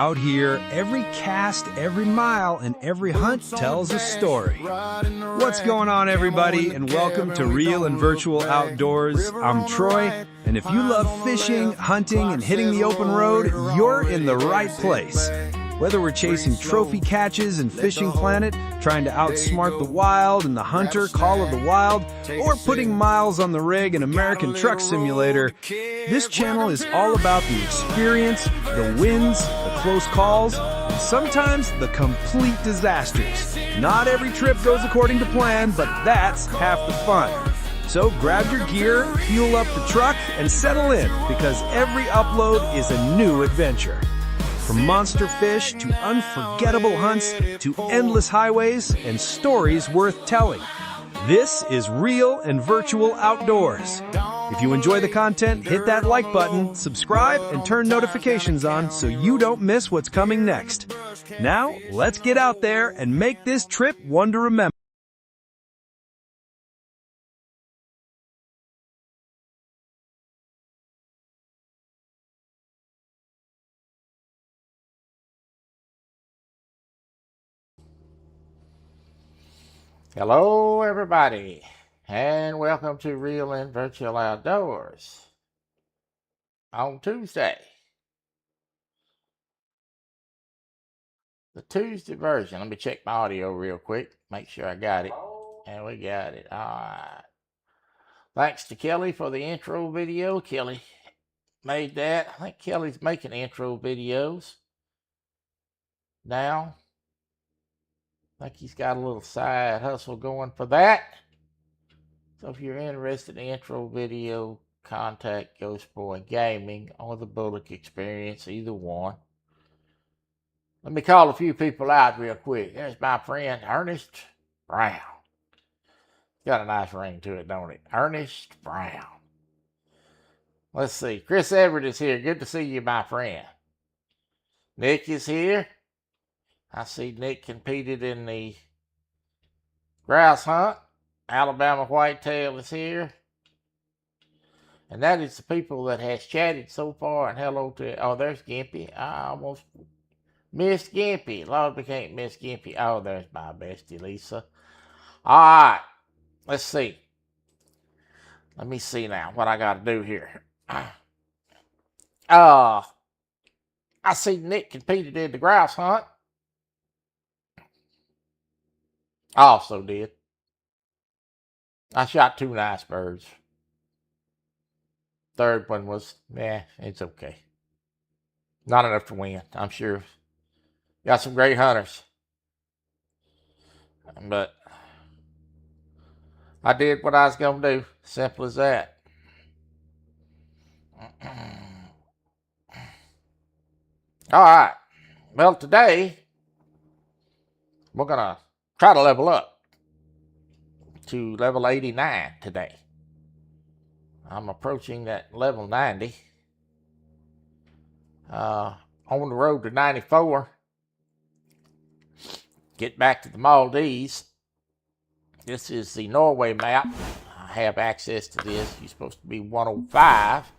Out here, every cast, every mile, and every hunt tells a story. What's going on, everybody, and welcome to Real and Virtual Outdoors. I'm Troy, and if you love fishing, hunting, and hitting the open road, you're in the right place. Whether we're chasing trophy catches in Fishing Planet, trying to outsmart the wild in the Hunter Call of the Wild, or putting miles on the rig in American Truck Simulator, this channel is all about the experience, the wins, the close calls, and sometimes the complete disasters. Not every trip goes according to plan, but that's half the fun. So grab your gear, fuel up the truck, and settle in, because every upload is a new adventure. From monster fish to unforgettable hunts to endless highways and stories worth telling. This is Real and Virtual Outdoors. If you enjoy the content, hit that like button, subscribe, and turn notifications on so you don't miss what's coming next. Now, let's get out there and make this trip one to remember. Hello everybody, and welcome to Real and Virtual Outdoors on Tuesday. The Tuesday version. Let me check my audio real quick, make sure I got it. And we got it. Alright. Thanks to Kelly for the intro video. Kelly made that. I think Kelly's making intro videos now. I think he's got a little side hustle going for that. So if you're interested in intro video, contact Ghost Boy Gaming or the Bullock Experience, either one. Let me call a few people out real quick. There's my friend Ernest Brown. Got a nice ring to it, don't it? Ernest Brown. Let's see. Chris Everett is here. Good to see you, my friend. Nick is here. I see Nick competed in the grouse hunt. Alabama Whitetail is here. And that is the people that has chatted so far. And hello to, oh, there's Gimpy. I almost missed Gimpy. Lord, we can't miss Gimpy. Oh, there's my bestie, Lisa. All right. Let's see. Let me see now what I got to do here. I see Nick competed in the grouse hunt. I also did. I shot 2 nice birds. Third one was, it's okay. Not enough to win, I'm sure. Got some great hunters. But I did what I was going to do. Simple as that. All right. Well, today, we're going to try to level up to level 89 today. I'm approaching that level 90. On the road to 94. Get back to the Maldives. This is the Norway map. I have access to this. You're supposed to be 105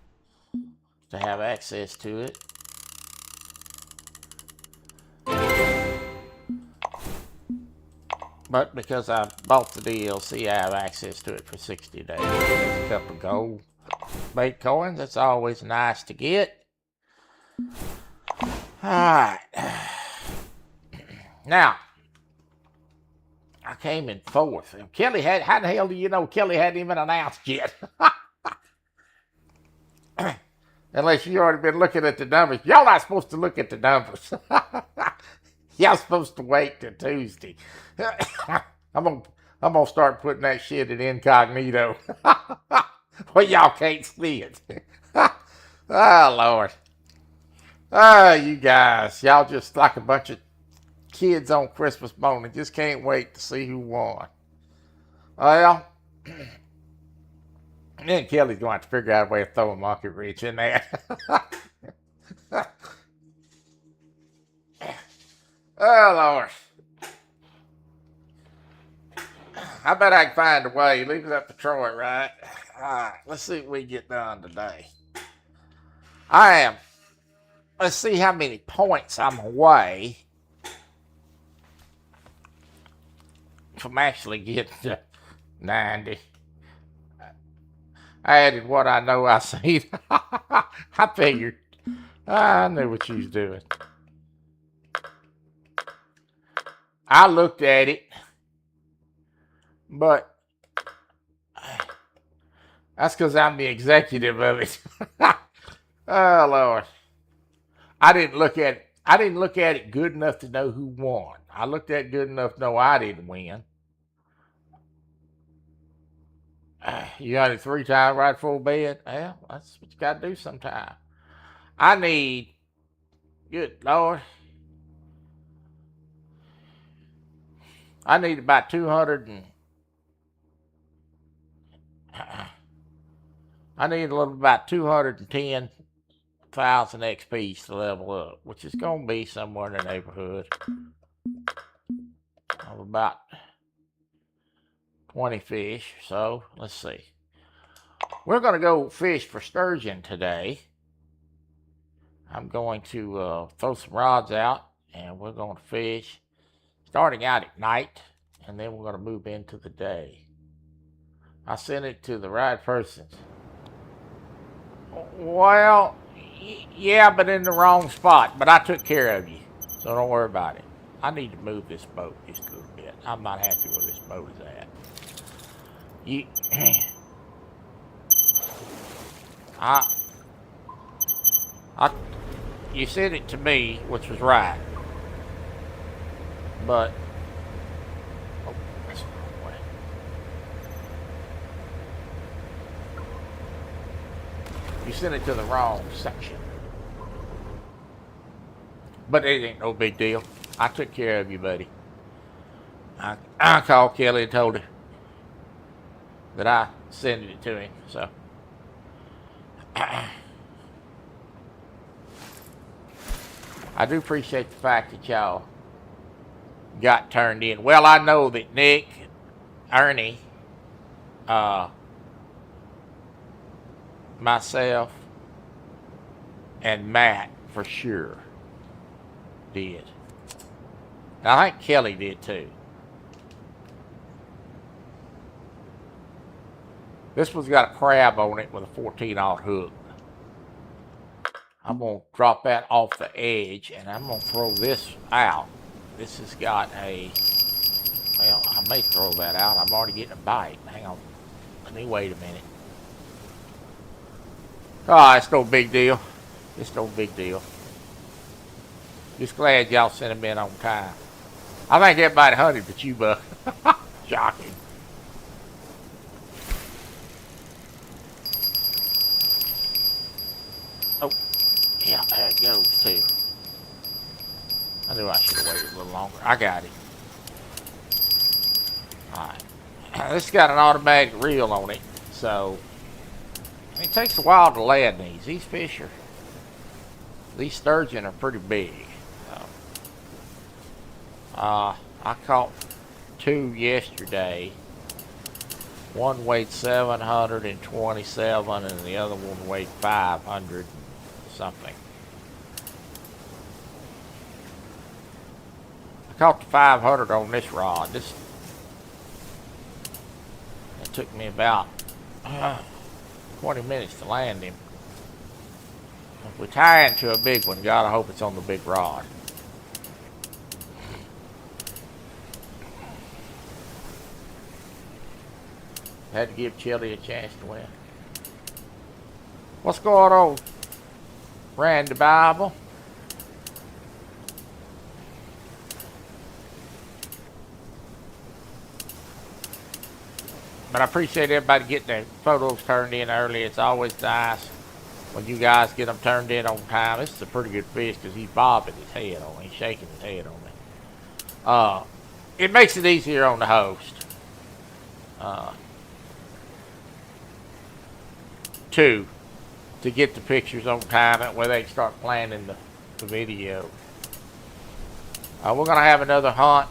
to have access to it. But because I bought the DLC, I have access to it for 60 days. There's a couple of gold bait coins. That's always nice to get. Alright. Now, I came in 4th. And Kelly had, how the hell do you know Kelly hadn't even announced yet? Unless you already been looking at the numbers. Y'all not supposed to look at the numbers. Y'all supposed to wait till Tuesday. I'm gonna start putting that shit in incognito. Well, y'all can't see it. Oh, Lord. Oh, you guys. Y'all just like a bunch of kids on Christmas morning. Just can't wait to see who won. Well, then Kelly's going to have to figure out a way to throw a monkey wrench in there. Oh, Lord. I bet I can find a way. Leave it up to Troy, right? All right, let's see what we get done today. I am let's see how many points I'm away from actually getting to 90. I added what I know I seen. I figured. I knew what you was doing. I looked at it, but that's because I'm the executive of it. Oh, Lord. I didn't look at it good enough to know who won. I looked at it good enough to know I didn't win. You got it 3 times right before bed? Well, that's what you got to do sometime. I need, good Lord, I need about 200 and, I need a little about 210,000 XPs to level up, which is going to be somewhere in the neighborhood of about 20 fish. So let's see. We're going to go fish for sturgeon today. I'm going to throw some rods out, and we're going to fish starting out at night, and then we're going to move into the day. I sent it to the right persons. Well, yeah, but in the wrong spot. But I took care of you, so don't worry about it. I need to move this boat just a little bit. I'm not happy where this boat is at. You sent it to me, which was right. But that's the wrong way. You sent it to the wrong section. But it ain't no big deal. I took care of you, buddy. I called Kelly and told her that I sent it to him. So I do appreciate the fact that y'all got turned in. Well, I know that Nick, Ernie, myself, and Matt for sure did. And I think Kelly did too. This one's got a crab on it with a 14-aught hook. I'm going to drop that off the edge, and I'm going to throw this out. This has got a, well, I may throw that out. I'm already getting a bite. Hang on. Let me wait a minute. Oh, it's no big deal. It's no big deal. Just glad y'all sent them in on time. I think everybody hunted but you, Buck. Shocking. Oh, yeah, there it goes, too. I knew I should have waited a little longer. I got it. Alright. This has got an automatic reel on it, so it takes a while to land these. These sturgeon are pretty big. I caught 2 yesterday. One weighed 727 and the other one weighed 500 something. I caught the 500 on this rod. It took me about 20 minutes to land him. If we tie into a big one, God, I hope it's on the big rod. Had to give Chili a chance to win. What's going on, Randy Bible? But I appreciate everybody getting their photos turned in early. It's always nice when you guys get them turned in on time. This is a pretty good fish because he's bobbing his head on me. He's shaking his head on me. It makes it easier on the host. To get the pictures on time, that way they can start planning the video. We're going to have another hunt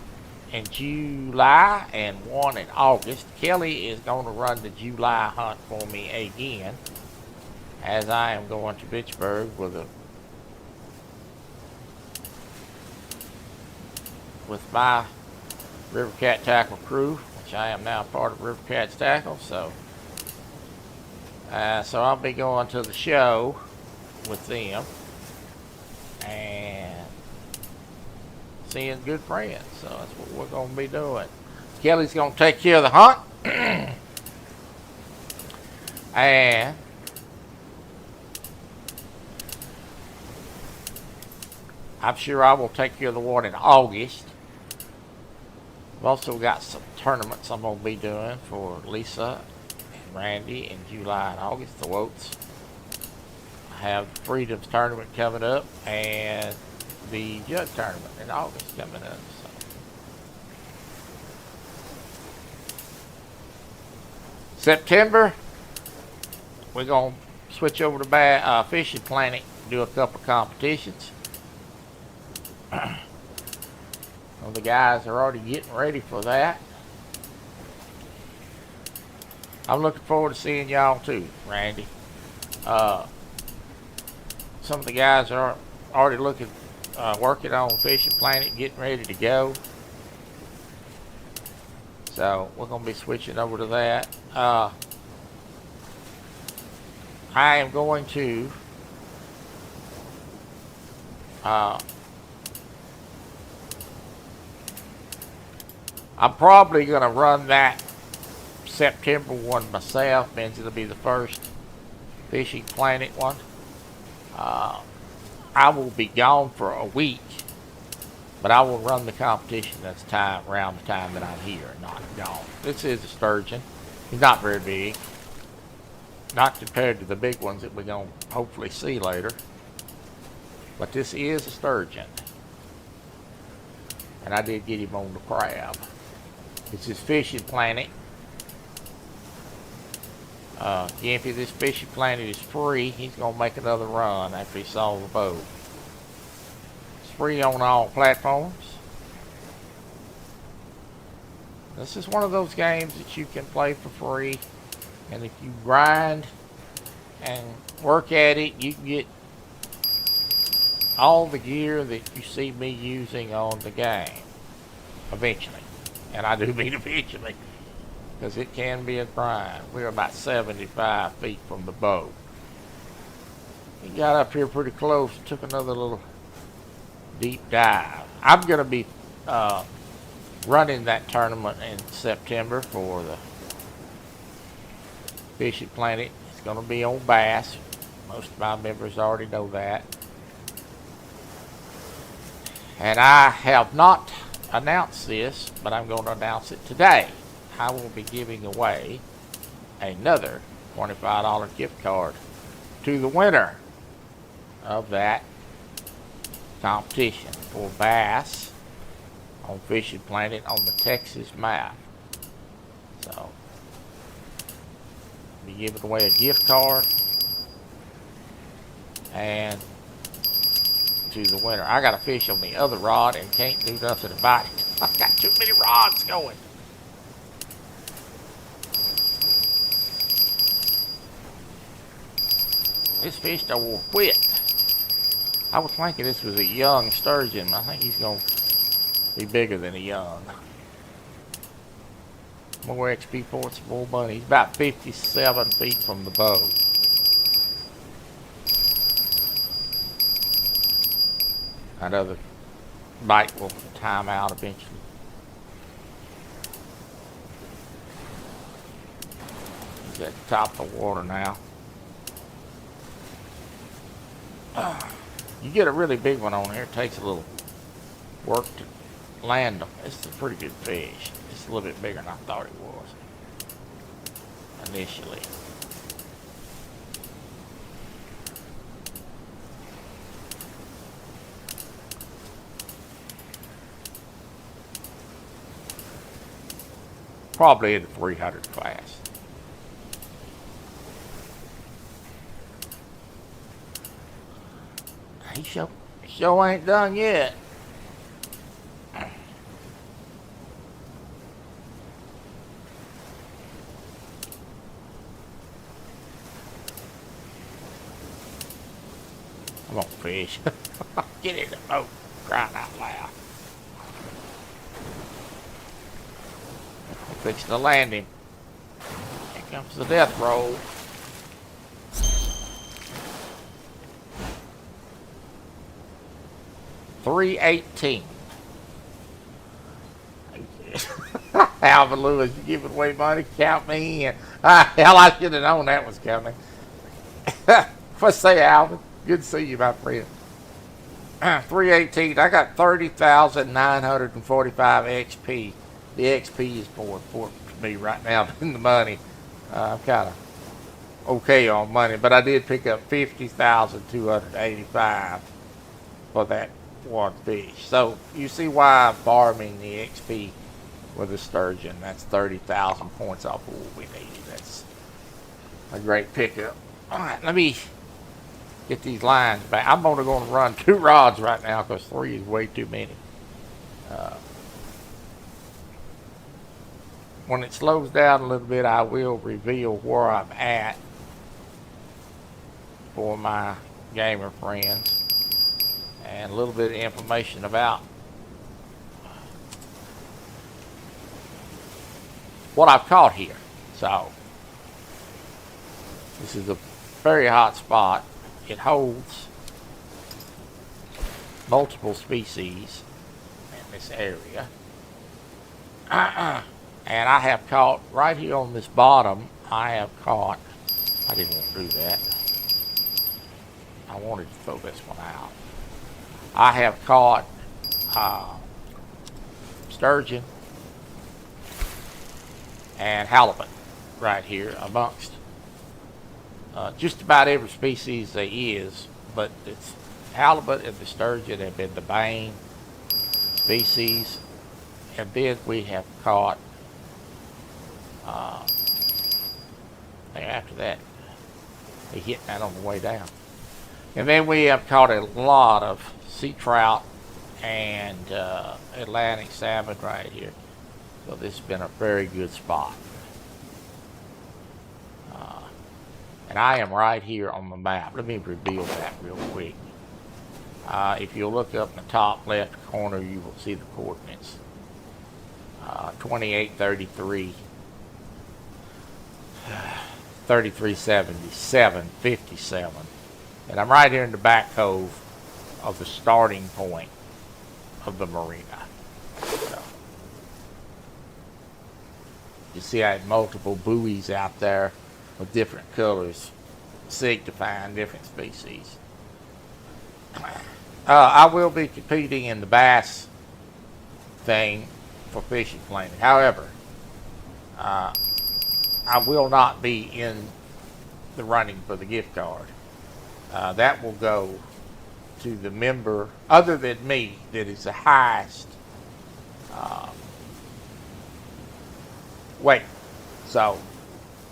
in July and one in August. Kelly is going to run the July hunt for me again, as I am going to Vicksburg with a with my River Cat Tackle crew, which I am now part of River Cat's Tackle. So I'll be going to the show with them and seeing good friends. So that's what we're going to be doing. Kelly's going to take care of the hunt. And I'm sure I will take care of the one in August. I've also got some tournaments I'm going to be doing for Lisa and Randy in July and August, the Woats. I have the Freedoms tournament coming up and the Jug tournament in August coming up. So. September, we're going to switch over to Fishing Planet, do a couple of competitions. Well, the guys are already getting ready for that. I'm looking forward to seeing y'all too, Randy. Some of the guys are already working on Fishing Planet, getting ready to go. So we're going to be switching over to that. I am going to I'm probably going to run that September one myself, means it'll be the first Fishing Planet one. I will be gone for a week, but I will run the competition around the time that I'm here, not gone. This is a sturgeon. He's not very big, not compared to the big ones that we're going to hopefully see later, but this is a sturgeon, and I did get him on the crab. It's his Fishing Planet. Gimpy, this Fishing Planet is free. He's going to make another run after he saw the boat. It's free on all platforms. This is one of those games that you can play for free. And if you grind and work at it, you can get all the gear that you see me using on the game. Eventually. And I do mean eventually, because it can be a grind. We're about 75 feet from the boat. He got up here pretty close, took another little deep dive. I'm going to be running that tournament in September for the Fishing Planet. It's going to be on bass. Most of my members already know that. And I have not announced this, but I'm going to announce it today. I will be giving away another $25 gift card to the winner of that competition for bass on Fishing Planet on the Texas map. So, I'll be giving away a gift card and to the winner. I got a fish on the other rod and can't do nothing about it. I've got too many rods going. This fish don't want to quit. I was thinking this was a young sturgeon. I think he's going to be bigger than a young. More XP points, more money. He's about 57 feet from the boat. That other bite will time out eventually. He's at the top of the water now. You get a really big one on here, it takes a little work to land them. This is a pretty good fish. It's a little bit bigger than I thought it was initially. Probably in the 300 class. He sure ain't done yet. I'm gonna fish. Get in the boat, crying out loud. Fixing to land him. Here comes the death roll. $318. Alvin Lewis, you giving away money? Count me in. Hell, I should have known that was coming. What's say, Alvin? Good to see you, my friend. 318. I got 30,945 XP. The XP is more important to me right now than the money. I'm kind of okay on money, but I did pick up 50,285 for that one fish. So you see why I'm farming the XP with a sturgeon. That's 30,000 points off of what we need. That's a great pickup. All right, let me get these lines back. I'm only going to run 2 rods right now because 3 is way too many. When it slows down a little bit, I will reveal where I'm at for my gamer friends and a little bit of information about what I've caught here. So this is a very hot spot. It holds multiple species in this area. And I have caught right here on this bottom. I didn't want to do that. I wanted to throw this one out. I have caught sturgeon and halibut right here amongst just about every species there is, but it's halibut and the sturgeon have been the main species, and then we have caught after that they hit that on the way down, and then we have caught a lot of sea trout and Atlantic salmon right here. So this has been a very good spot. And I am right here on the map. Let me reveal that real quick. If you look up in the top left corner, you will see the coordinates. 2833, 3377, 57. And I'm right here in the back cove of the starting point of the marina. So, you see I had multiple buoys out there with different colors signifying different species. I will be competing in the bass thing for fishing planning. However, I will not be in the running for the gift card. That will go to the member, other than me, that is the highest weight. So,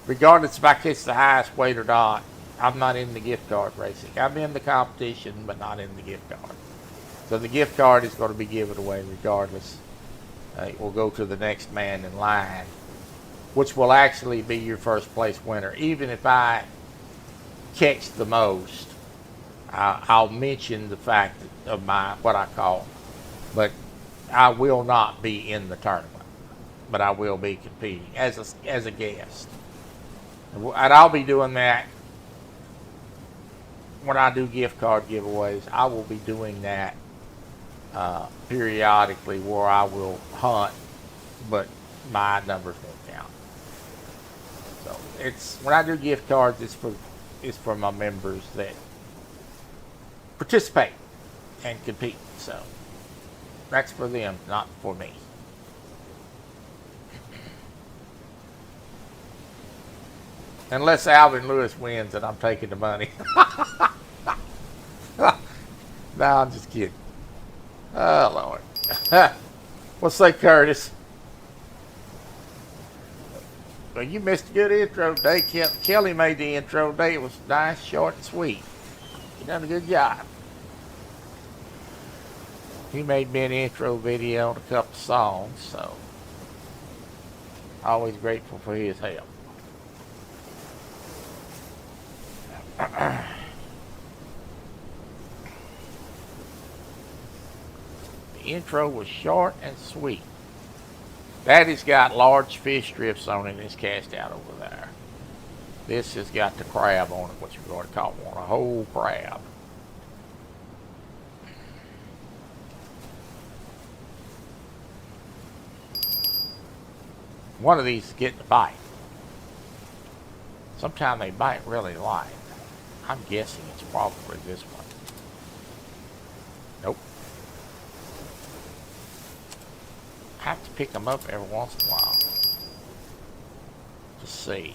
regardless if I catch the highest weight or not, I'm not in the gift card racing. I'm in the competition, but not in the gift card. So the gift card is going to be given away regardless. It will go to the next man in line, which will actually be your first place winner. Even if I catch the most, I'll mention the fact of what I caught, but I will not be in the tournament. But I will be competing as a guest, and I'll be doing that when I do gift card giveaways. I will be doing that periodically, where I will hunt, but my numbers won't count. So when I do gift cards, it's for my members that participate and compete. So that's for them, not for me. Unless Alvin Lewis wins and I'm taking the money. No, I'm just kidding. Oh, Lord. What's say, Curtis? Well, you missed a good intro today. Kelly made the intro today. It was nice, short, and sweet. You done a good job. He made me an intro video and a couple songs, so always grateful for his help. The intro was short and sweet. That has got large fish strips on it and it's cast out over there. This has got the crab on it, what you've already caught one, a whole crab. One of these is getting a bite. Sometimes they bite really light. I'm guessing it's probably this one. Nope. I have to pick them up every once in a while to see.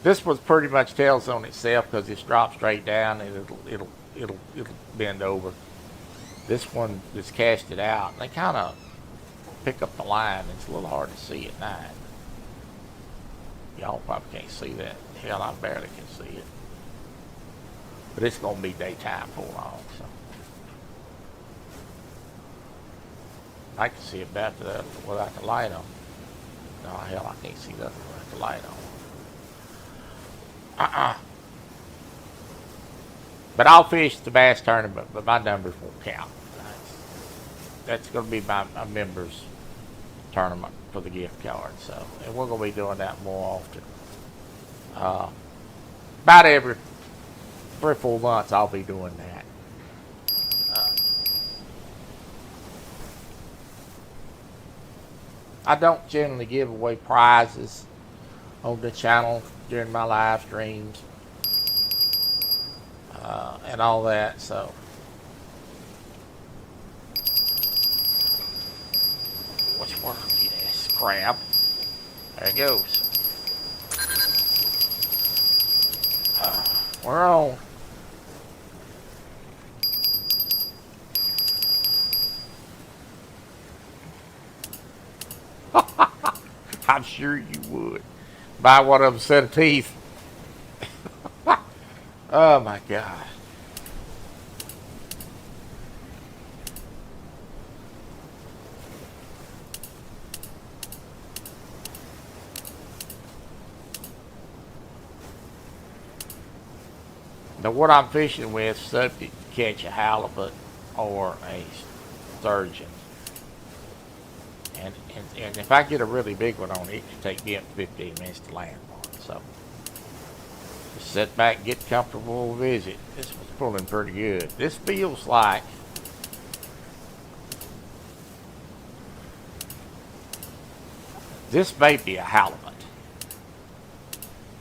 This was pretty much tails on itself because it's dropped straight down and it'll bend over. This one is casted out. They kind of pick up the line. It's a little hard to see at night. Y'all probably can't see that. Hell, I barely can see it. But it's going to be daytime for long, so. I can see it better without the light on. No, hell, I can't see nothing without the light on. But I'll fish the bass tournament, but my numbers won't count. That's going to be my members tournament for the gift card. So, and we're going to be doing that more often. About every 3 or 4 months, I'll be doing that. I don't generally give away prizes on the channel during my live streams and all that. So. Which one? Yes, crab. There it goes. We're on. I'm sure you would. Buy one of them set of teeth. Oh my God. Now what I'm fishing with is subject to catch a halibut or a sturgeon. And if I get a really big one on it, it can take me up to 15 minutes to land one. So just sit back and get comfortable with visit. This was pulling pretty good. This feels like this may be a halibut.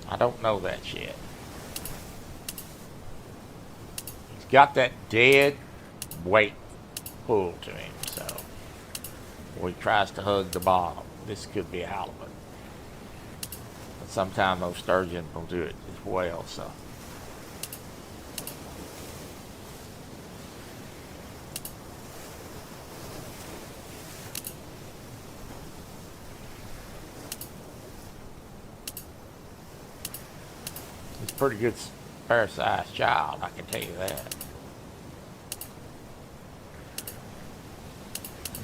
I don't know that yet. He's got that dead weight pull to him, so or he tries to hug the bottom. This could be a halibut. But sometimes those sturgeon will do it as well, so. It's a pretty good fair-sized child, I can tell you that.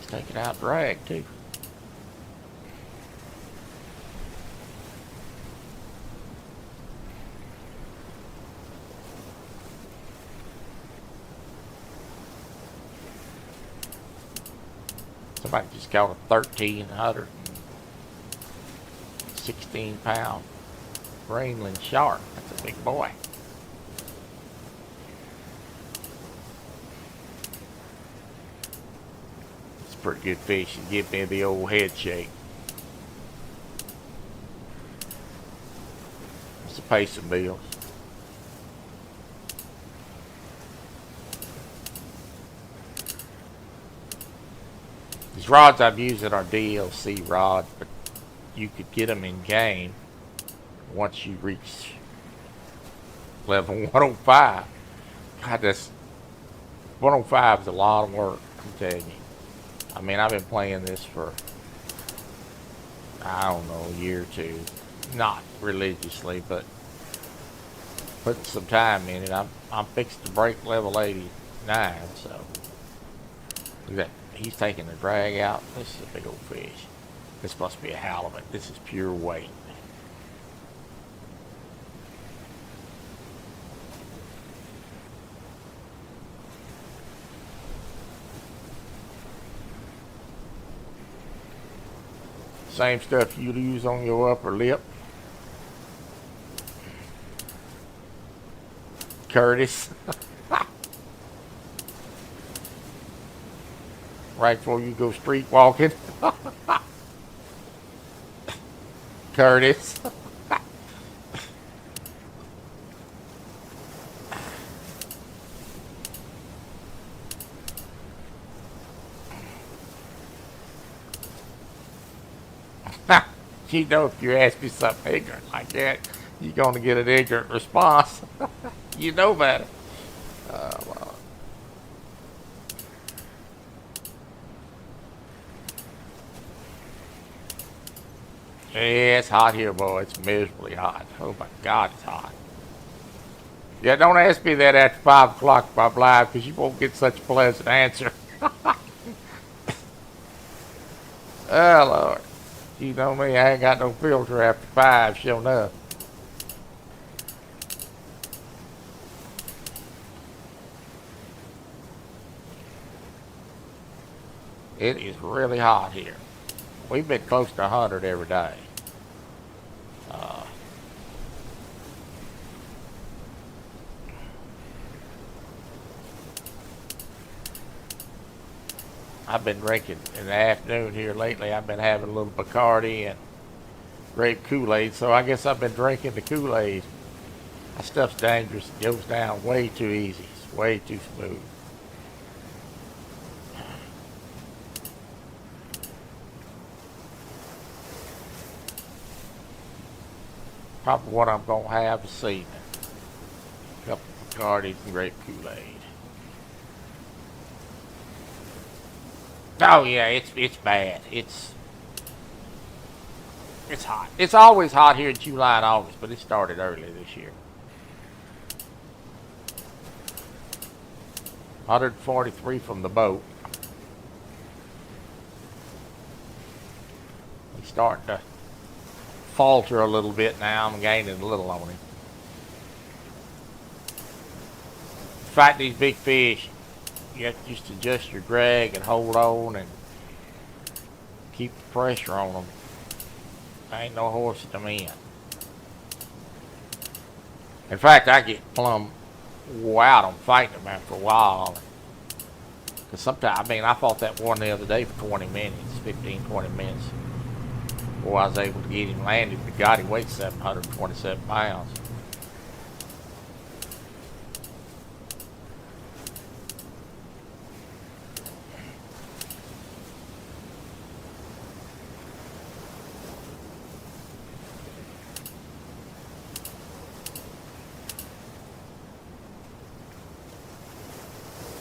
Taking out drag too. Somebody just caught a 1,316-pound Greenland shark. That's a big boy. Pretty good fish and give me the old head shake. It's to pay some bills. These rods I'm using are DLC rods, but you could get them in game once you reach level 105. God, this 105 is a lot of work, I'm telling you. I mean, I've been playing this for, I don't know, a year or two. Not religiously, but putting some time in it. I'm fixed to break level 89, so. Look at that. He's taking the drag out. This is a big old fish. This must be a halibut. This is pure weight. Same stuff you use on your upper lip. Curtis. Right before you go street walking. Curtis. You know, if you ask me something ignorant like that, you're going to get an ignorant response. You know better. Well. Yeah, it's hot here, boy. It's miserably hot. Oh my God, it's hot. Yeah, don't ask me that after 5 o'clock if I'm live, because you won't get such a pleasant answer. Oh, Lord. You know me, I ain't got no filter after 5, sure enough. It is really hot here. We've been close to 100 every day. I've been drinking in the afternoon here lately. I've been having a little Bacardi and grape Kool-Aid, so I guess I've been drinking the Kool-Aid. That stuff's dangerous. It goes down way too easy. It's way too smooth. Probably what I'm going to have this evening. A couple of Bacardis and grape Kool-Aid. Oh yeah, it's bad. It's hot. It's always hot here in July and August, but it started early this year. 143 from the boat. He's starting to falter a little bit now. I'm gaining a little on him. Fight these big fish. You have to just adjust your drag and hold on and keep the pressure on them. Ain't no horse at the end. In fact, I get plumb wore out on fighting them after a while. Because sometimes, I mean, I fought that one the other day for 20 minutes, 15, 20 minutes. Before I was able to get him landed. But God, he weighs 727 pounds.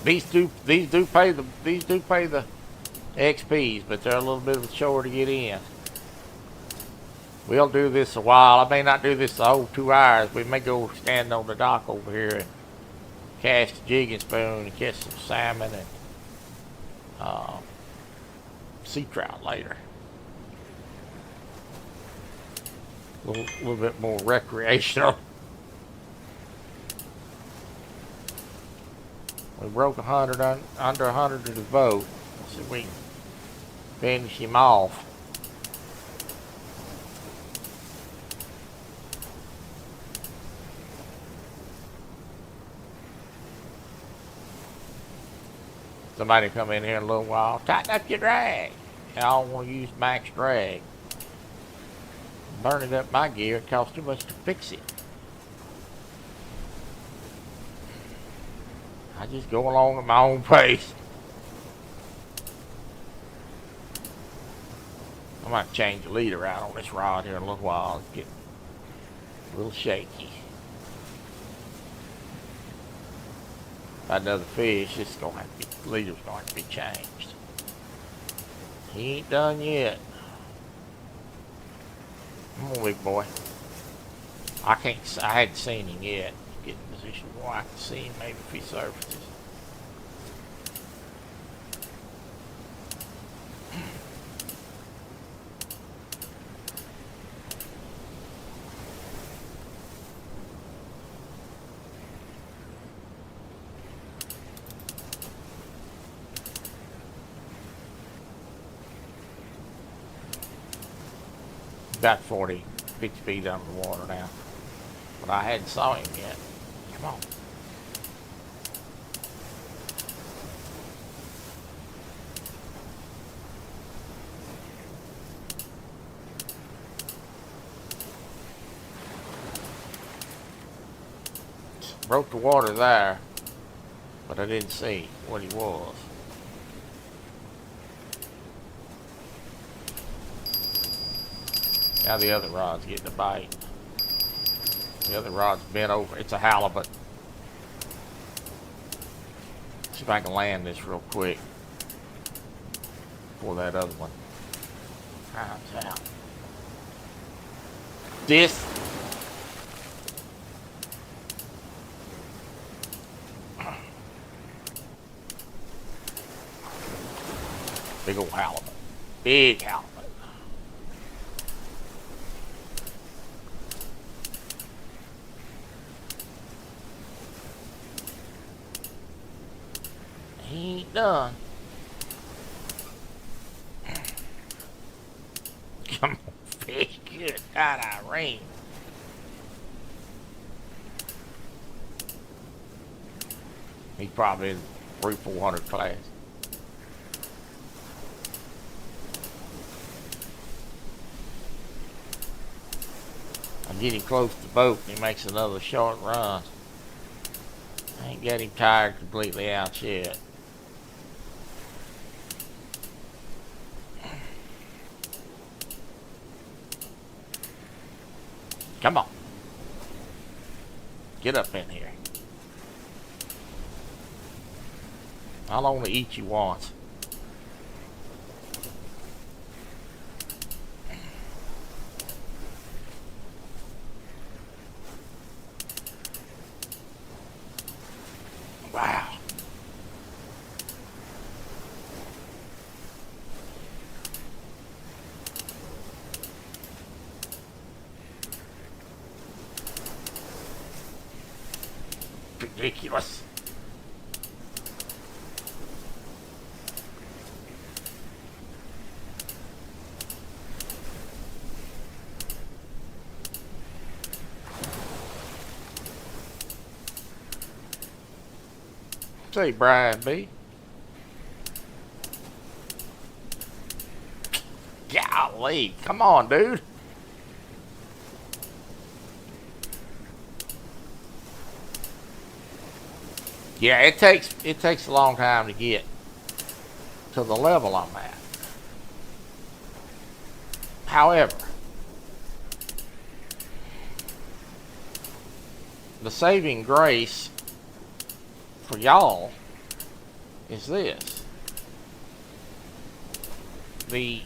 These do pay the XPs, but they're a little bit of a chore to get in. We'll do this a while. I may not do this the whole 2 hours. We may go stand on the dock over here and cast a jigging spoon and catch some salmon and sea trout later. A little bit more recreational. We broke 100 under 100 to the boat. Let's see if we can finish him off. Somebody come in here in a little while. Tighten up your drag. Y'all want to use max drag. Burning up my gear. It costs too much to fix it. I just go along at my own pace. I might change the leader out on this rod here in a little while. It's getting a little shaky. If I had another fish, it's gonna have to be, the leader's gonna have to be changed. He ain't done yet. Come on, big boy. I hadn't seen him yet. Get in position where I can see him maybe if he surfaces. about 40, 50 feet under the water now. But I hadn't saw him yet. Come on. Broke the water there, but I didn't see what he was. Now the other rod's getting a bite. The other rod's bent over. It's a halibut. See if I can land this real quick before that other one finds out. This big old halibut. Big halibut. He ain't done. Come on, fish. Good God, Irene. He's probably in 300-400 class. I'm getting close to the boat and he makes another short run. I ain't got him tired completely out yet. Come on. Get up in here. I'll only eat you once. Wow. Ridiculous. Say, Brian B. Golly, come on, dude. Yeah, it takes a long time to get to the level I'm at. However, the saving grace for y'all is this. The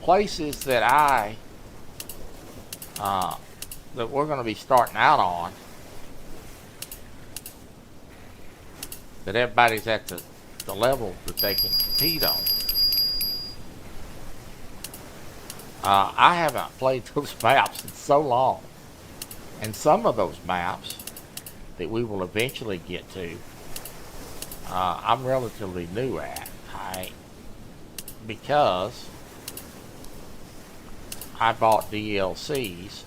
places that that we're going to be starting out on, that everybody's at the level that they can compete on. I haven't played those maps in so long. And some of those maps that we will eventually get to, I'm relatively new at. Because I bought DLCs,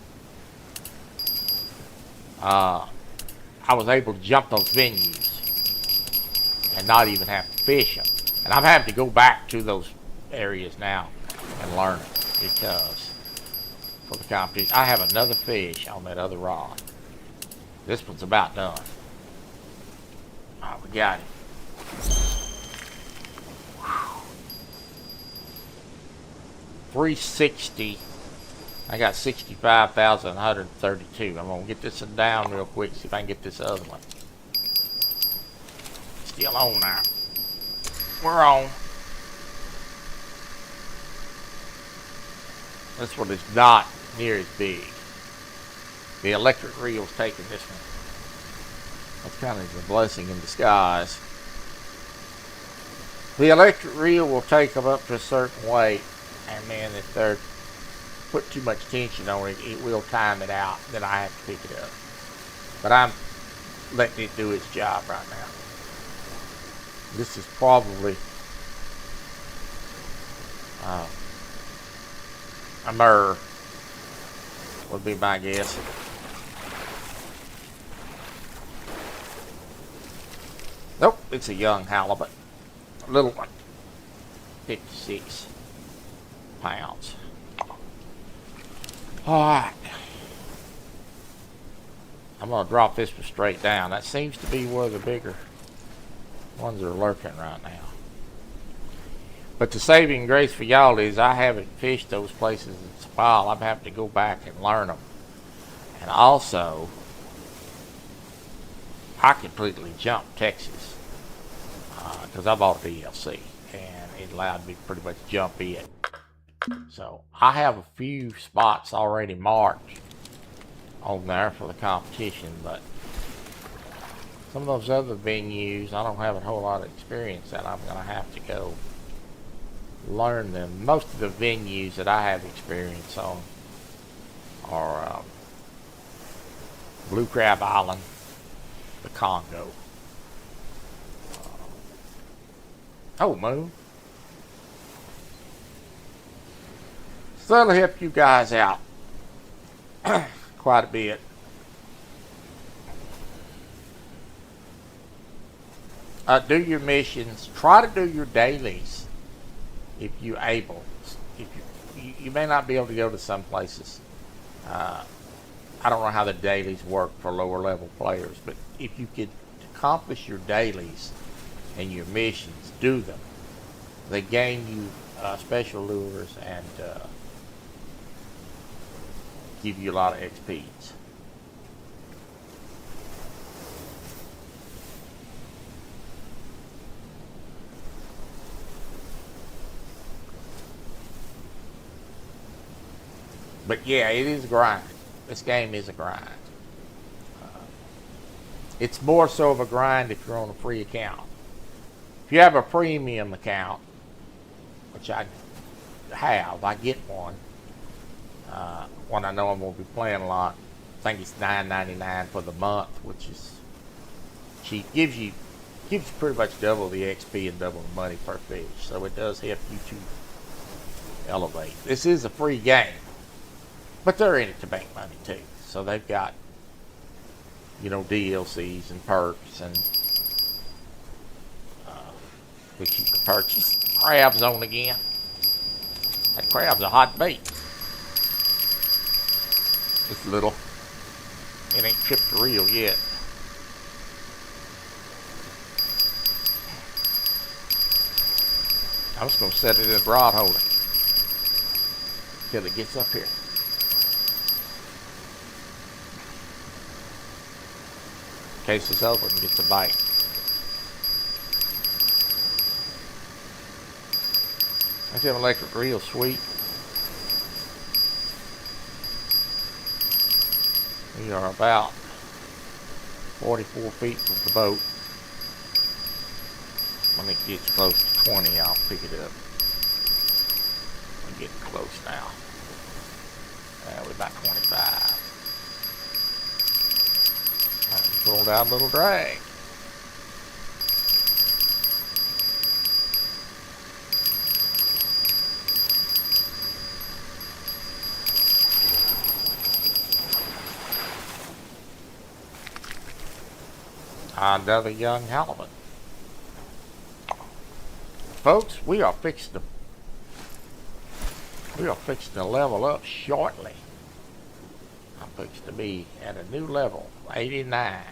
I was able to jump those venues and not even have to fish them. And I'm having to go back to those areas now and learn it because for the competition, I have another fish on that other rod. This one's about done. Oh, we got it. 360. I got 65,132. I'm gonna get this one down real quick, see if I can get this other one. Still on now. We're on. This one is not near as big. The electric reel's taking this one. That's kind of a blessing in disguise. The electric reel will take them up to a certain weight, and then if they're put too much tension on it, it will time it out. Then I have to pick it up. But I'm letting it do its job right now. This is probably A myrrh would be my guess. Nope, it's a young halibut. A little one. 56 pounds. Alright. I'm going to drop this one straight down. That seems to be where the bigger ones are lurking right now. But the saving grace for y'all is I haven't fished those places in a while. I'm having to go back and learn them. And also, I completely jumped Texas because I bought a DLC and it allowed me to pretty much jump in. So I have a few spots already marked on there for the competition, but some of those other venues I don't have a whole lot of experience at. I'm going to have to go learn them. Most of the venues that I have experience on are Blue Crab Island, the Congo. Oh, Moon. So that'll help you guys out quite a bit. Do your missions. Try to do your dailies if you're able. If you may not be able to go to some places. I don't know how the dailies work for lower level players, but if you could accomplish your dailies and your missions, do them. They gain you special lures and give you a lot of XPs. But yeah, it is a grind. This game is a grind. It's more so of a grind if you're on a free account. If you have a premium account, which I have, I get one. When I know I'm going to be playing a lot. I think it's $9.99 for the month, which is cheap. Gives you pretty much double the XP and double the money per fish. So it does help you to elevate. This is a free game. But they're in it to make money too. So they've got, you know, DLCs and perks and which you can purchase. Crab's on again. That crab's a hot bait. It's little. It ain't tripped the reel yet. I'm just going to set it in a rod holder till it gets up here. Case is open and gets a bite. I think electric reel sweet. We are about 44 feet from the boat. When it gets close to 20, I'll pick it up. We're getting close now. We're about 25. Pulled out a little drag. Another young halibut. Folks, we are fixing to level up shortly. I'm fixing to be at a new level, 89.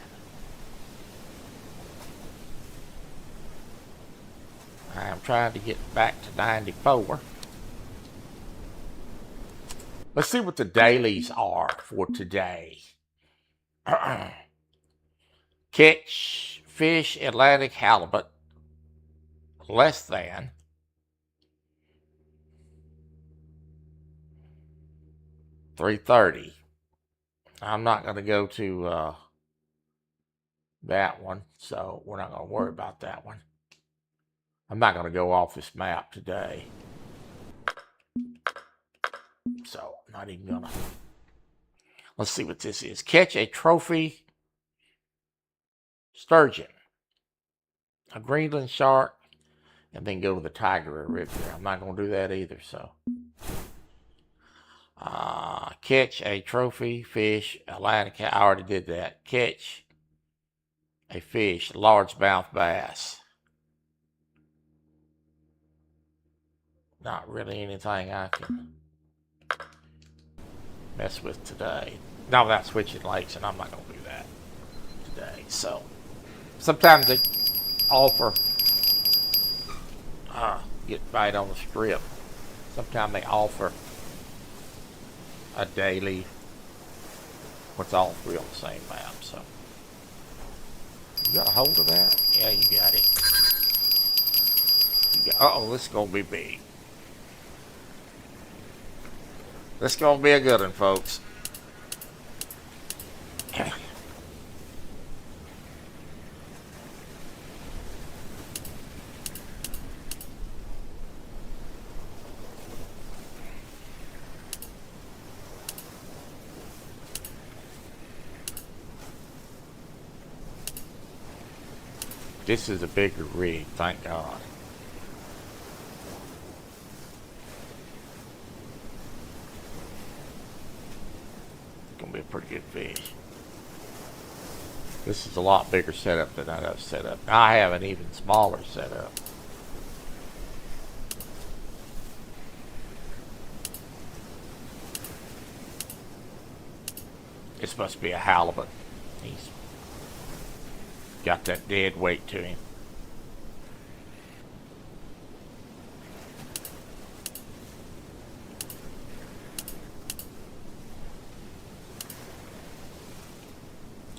I'm trying to get back to 94. Let's see what the dailies are for today. Catch fish Atlantic halibut less than 330. I'm not going to go to that one, so we're not going to worry about that one. I'm not going to go off this map today. So, not even going to. Let's see what this is. Catch a trophy sturgeon, a Greenland shark, and then go to the tiger or rip there. I'm not going to do that either, so. Catch a trophy fish, Atlantic. I already did that. Catch a fish, largemouth bass. Not really anything I can mess with today. Not without switching lakes, and I'm not going to do that today. So sometimes they offer get bite on the strip. Sometimes they offer a daily, what's all three on the same map. So you got a hold of that? Yeah, you got it. Uh-oh, this is gonna be big. This is gonna be a good one, folks. This is a bigger rig, thank God. It's gonna be a pretty good fish. This is a lot bigger setup than that other setup. I have an even smaller setup. This must be a halibut. He's got that dead weight to him.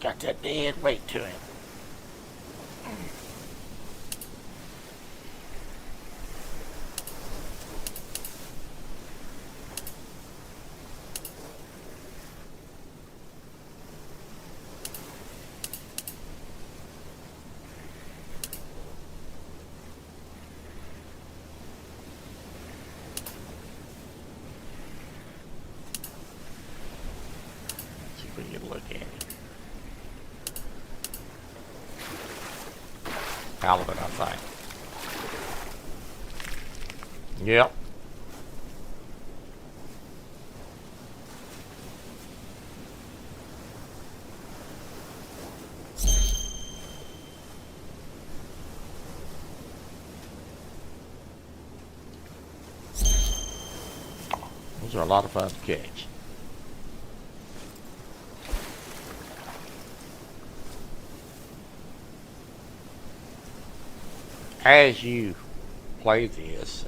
Got that dead weight to him. See if we can get a look at him. Halibut, I think. Yep. Those are a lot of fun to catch. As you play this,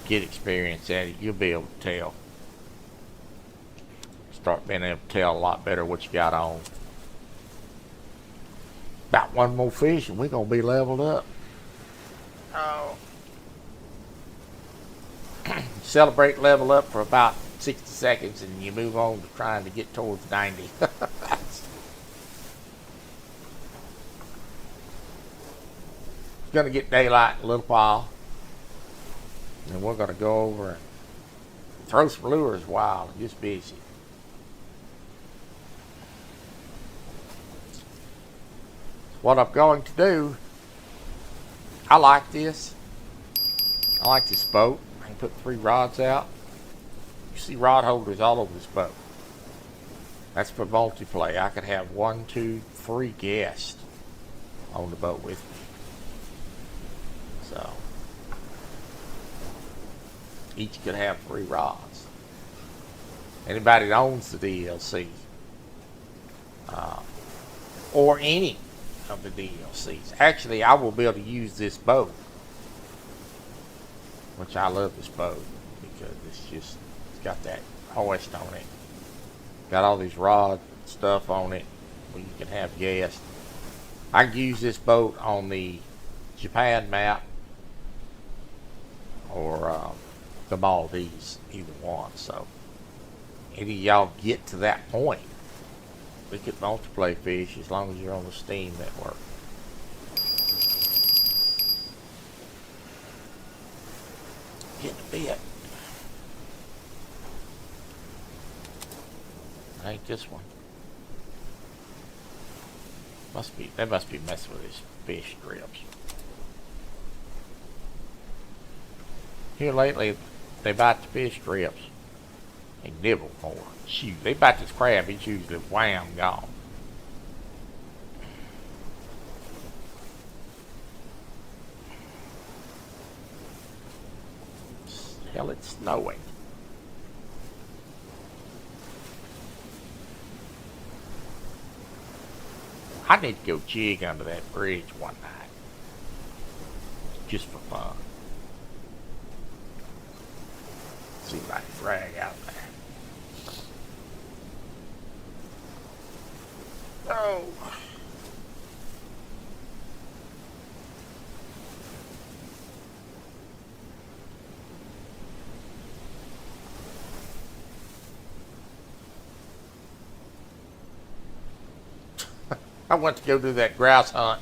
get experience at it, you'll be able to tell. Start being able to tell a lot better what you got on. About one more fish and we're going to be leveled up. Oh. Celebrate level up for about 60 seconds and you move on to trying to get towards 90. It's going to get daylight in a little while. And we're going to go over and throw some lures while I'm just busy. What I'm going to do, I like this. I like this boat. I can put 3 rods out. You see rod holders all over this boat. That's for multiplay. I could have 1, 2, 3 guests on the boat with me. So each could have 3 rods. Anybody that owns the DLC or any of the DLCs. Actually, I will be able to use this boat, which I love this boat because it's got that hoist on it. Got all these rod stuff on it where you can have guests. I can use this boat on the Japan map or the Maldives, either one. So any of y'all get to that point, we could multiplay fish as long as you're on the Steam network. Getting a bit. Ain't this one. They must be messing with these fish strips. Here lately, they bite the fish strips. They nibble more. Shoot, they bite this crab, it's usually wham, gone. Hell, it's snowing. I need to go jig under that bridge one night. Just for fun. See if I can drag out there. Oh. I went to go do that grouse hunt.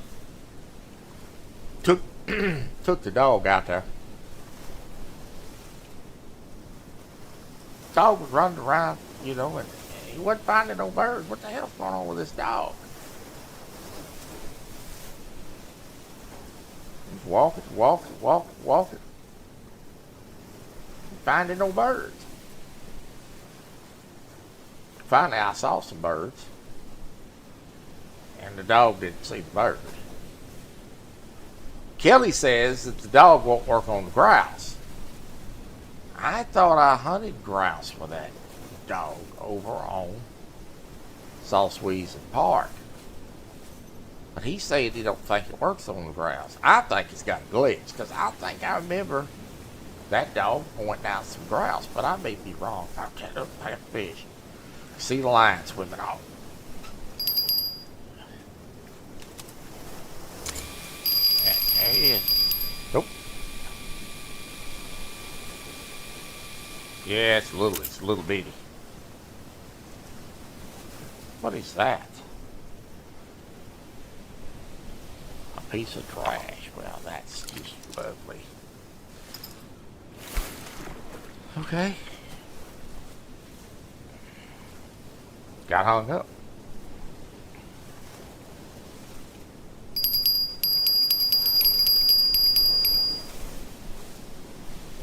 Took the dog out there. Dog was running around, you know, and he wasn't finding no birds. What the hell's going on with this dog? He's walking. Finding no birds. Finally, I saw some birds. And the dog didn't see the bird. Kelly says that the dog won't work on the grouse. I thought I hunted grouse with that dog over on Salsweezen Park. But he said he don't think it works on the grouse. I think he's got a glitch, because I think I remember that dog went down some grouse, but I may be wrong. I can't look at fish. See the line swimming off. There he is. Nope. Yeah, it's a little bitty. What is that? A piece of trash. Well, that's just lovely. Okay. Got hung up.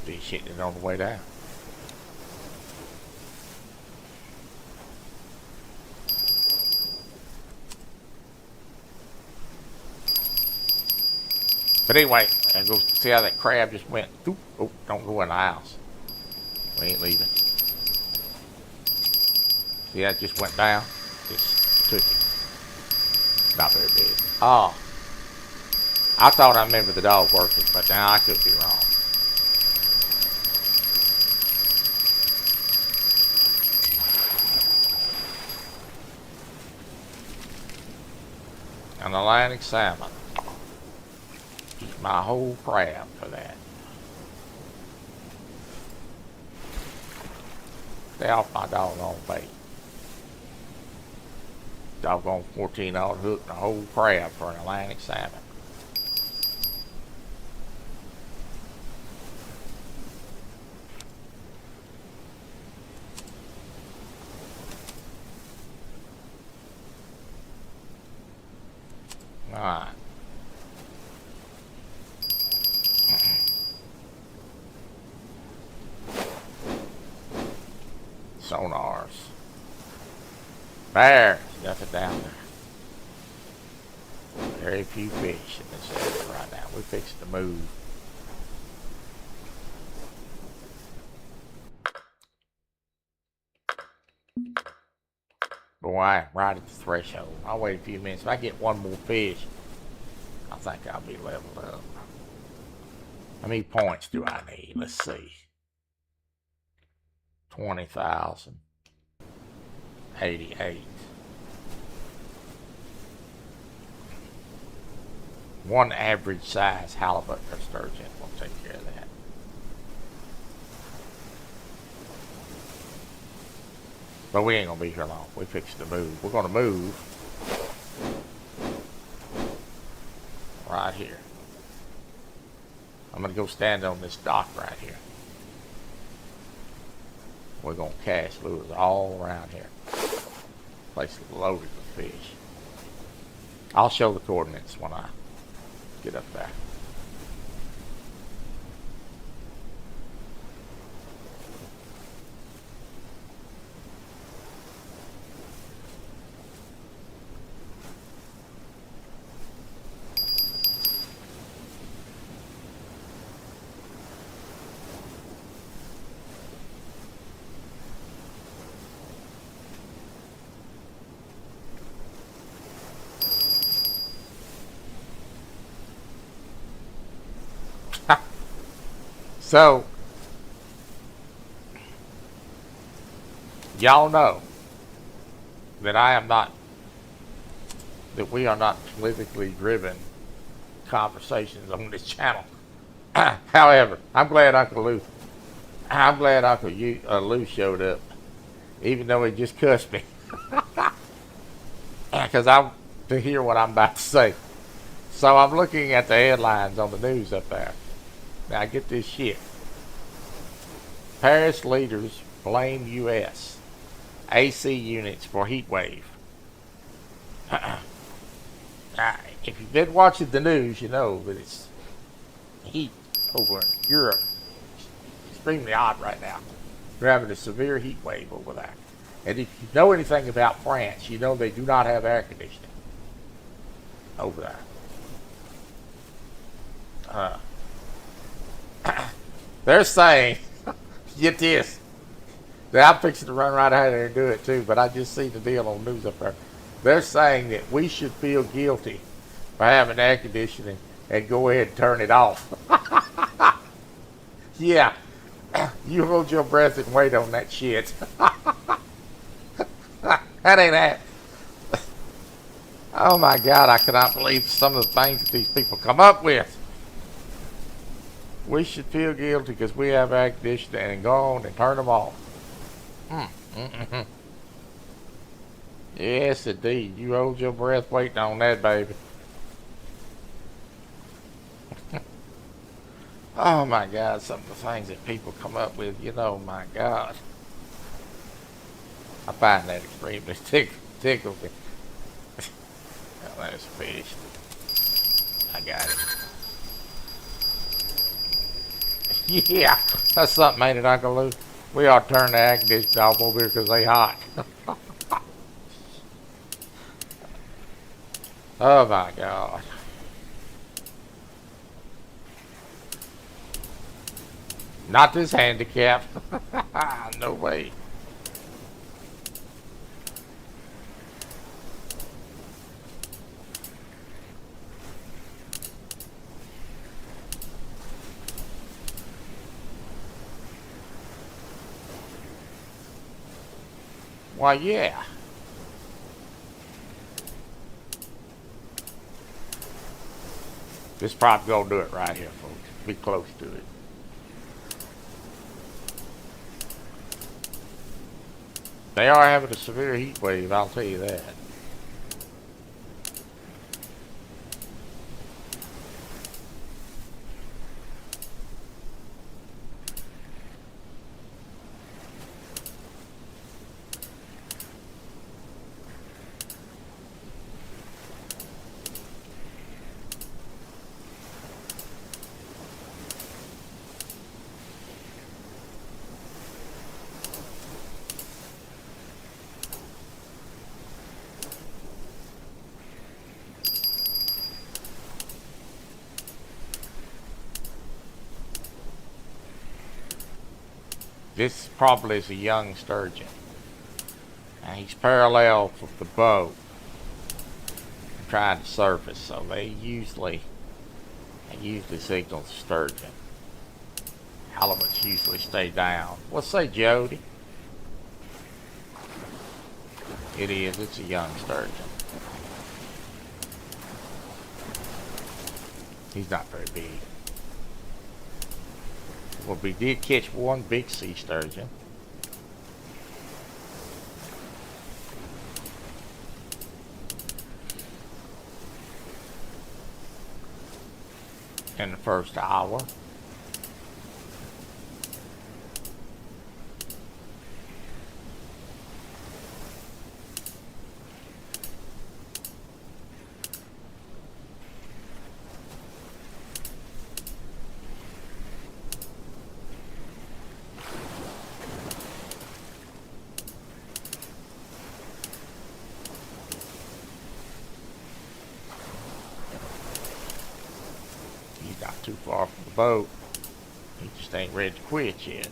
Fish hitting it on the way down. But anyway, I go see how that crab just went. Oop, oh, don't go in the house. We ain't leaving. See how it just went down? Just took it. Not very big. Oh. I thought I remembered the dog working, but now I could be wrong. An Atlantic salmon. Eat my whole crab for that. Stay off my doggone bait. Doggone $14 hook and a whole crab for an Atlantic salmon. Alright. Sonars. There's nothing down there. Very few fish in this area right now. We're fixing to move. Boy, I'm right at the threshold. I'll wait a few minutes. If I get one more fish, I think I'll be leveled up. How many points do I need? Let's see. 20,000. 88. One average size halibut or sturgeon will take care of that. But we ain't gonna be here long. We fixed to move. We're gonna move right here. I'm gonna go stand on this dock right here. We're gonna cast lures all around here. Place is loaded with fish. I'll show the coordinates when I get up there. So, y'all know that we are not politically driven conversations on this channel. However, I'm glad Uncle Lou showed up, even though he just cussed me, because I to hear what I'm about to say. So I'm looking at the headlines on the news up there. Now get this shit. Paris leaders blame U.S. AC units for heat wave. If you've been watching the news, you know that it's heat over in Europe. It's extremely hot right now. They're having a severe heat wave over there. And if you know anything about France, you know they do not have air conditioning over there. They're saying, get this, I'm fixing to run right out there and do it too, but I just seen the deal on the news up there. They're saying that we should feel guilty for having air conditioning and go ahead and turn it off. Yeah, you hold your breath and wait on that shit. That ain't that. Oh my God, I cannot believe some of the things that these people come up with. We should feel guilty because we have air conditioning and go on and turn them off. Yes, indeed. You hold your breath waiting on that, baby. Oh my God, some of the things that people come up with, you know, my God. I find that extremely tickles me. Well, there's a fish. I got it. Yeah, that's something, ain't it, Uncle Lou? We ought to turn the air conditioning off over here because they hot. Oh my God. Not this handicap. No way. Why, yeah. This probably gonna do it right here, folks. Be close to it. They are having a severe heat wave, I'll tell you that. This probably is a young sturgeon. And he's parallel with the boat trying to surface, so they usually signal the sturgeon. Halibuts usually stay down. Let's say Jody. It is, it's a young sturgeon. He's not very big. Well, we did catch one big sea sturgeon. In the first hour. Not too far from the boat. He just ain't ready to quit yet.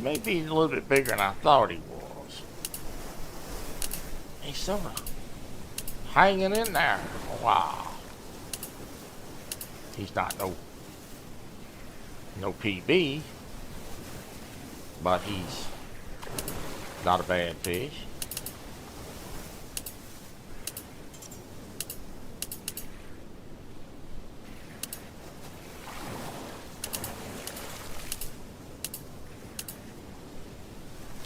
may be a little bit bigger than I thought he was. He's sort of hanging in there. Wow. He's not no PB, but he's not a bad fish.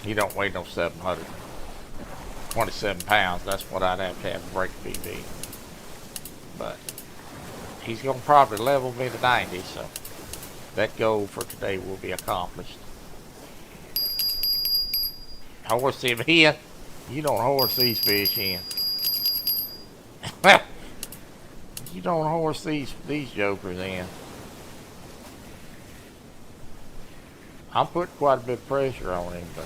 He don't weigh no 727 pounds. That's what I'd have to break PB. But he's going to probably level me to 90, so that goal for today will be accomplished. Horse him in. You don't horse these fish in. You don't horse these jokers in. I'm putting quite a bit of pressure on him, but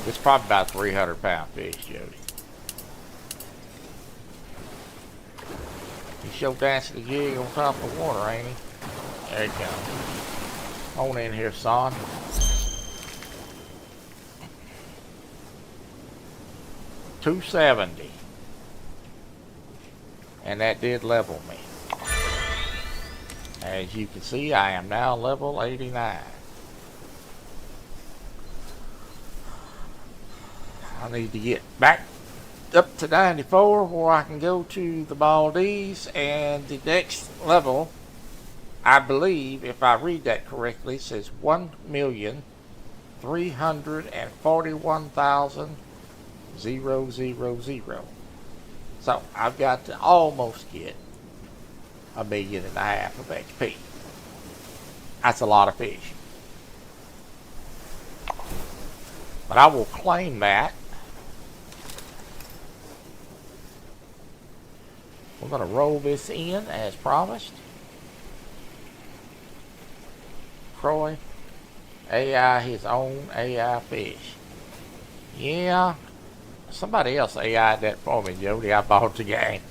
it's probably about a 300-pound fish, Jody. He's sure dancing the jig on top of the water, ain't he? There he comes. On in here, son. $270. And that did level me. As you can see, I am now level 89. I need to get back up to 94 where I can go to the Maldives, and the next level, I believe, if I read that correctly, says 1,341,000. So I've got to almost get 1.5 million of XP. That's a lot of fish. But I will claim that. We're going to roll this in as promised. Troy, AI his own AI fish. Yeah, somebody else AI'd that for me, Jody. I bought the game.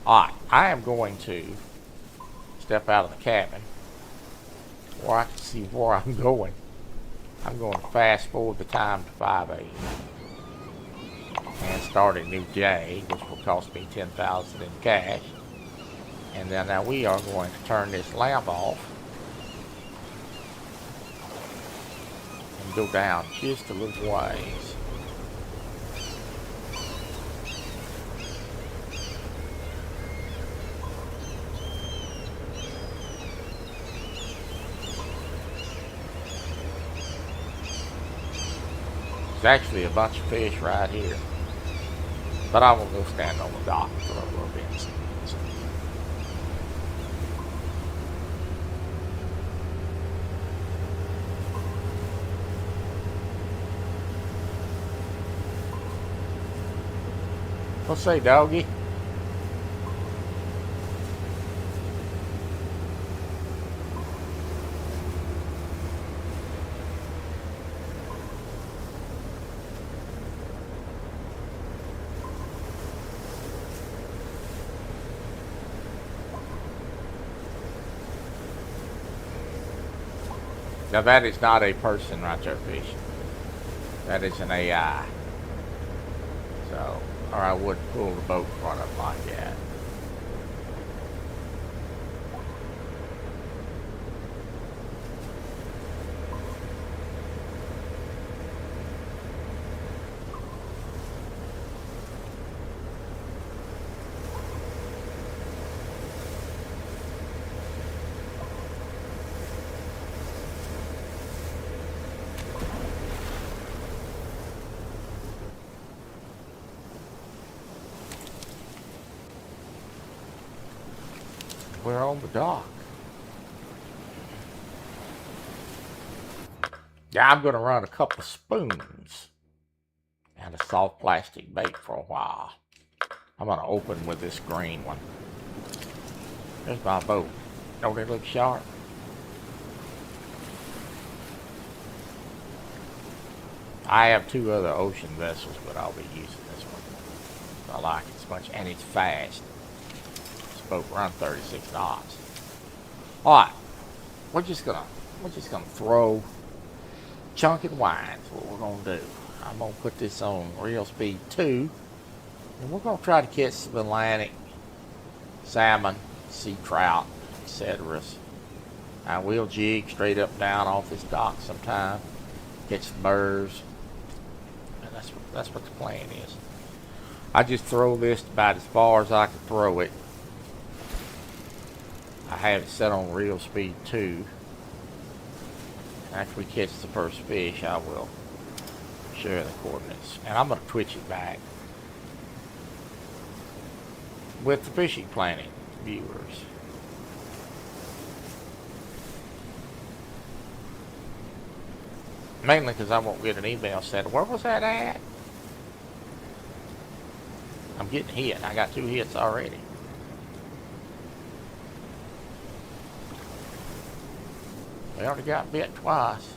Alright, I am going to step out of the cabin where I can see where I'm going. I'm going to fast forward the time to 5 a.m. and start a new day, which will cost me $10,000 in cash. And then now we are going to turn this lamp off and go down just a little ways. There's actually a bunch of fish right here, but I will go stand on the dock for a little bit. What's say, doggy? Now that is not a person right there fishing. That is an AI. So, or I wouldn't pull the boat in front of it like that. We're on the dock. Yeah, I'm going to run a couple of spoons and a soft plastic bait for a while. I'm going to open with this green one. There's my boat. Don't it look sharp? I have 2 other ocean vessels, but I'll be using this one. I like it so much, and it's fast. Boat run 36 knots. Alright, we're just gonna throw chunking wines. What we're gonna do. I'm gonna put this on real speed 2, and we're gonna try to catch some Atlantic salmon, sea trout, etc. And we'll jig straight up and down off this dock sometime, catch some burrs, and that's what the plan is. I just throw this about as far as I can throw it. I have it set on real speed 2. After we catch the first fish, I will share the coordinates, and I'm going to twitch it back with the Fishing Planet viewers. Mainly because I won't get an email said, where was that at? I'm getting hit. I got 2 hits already. We already got bit twice.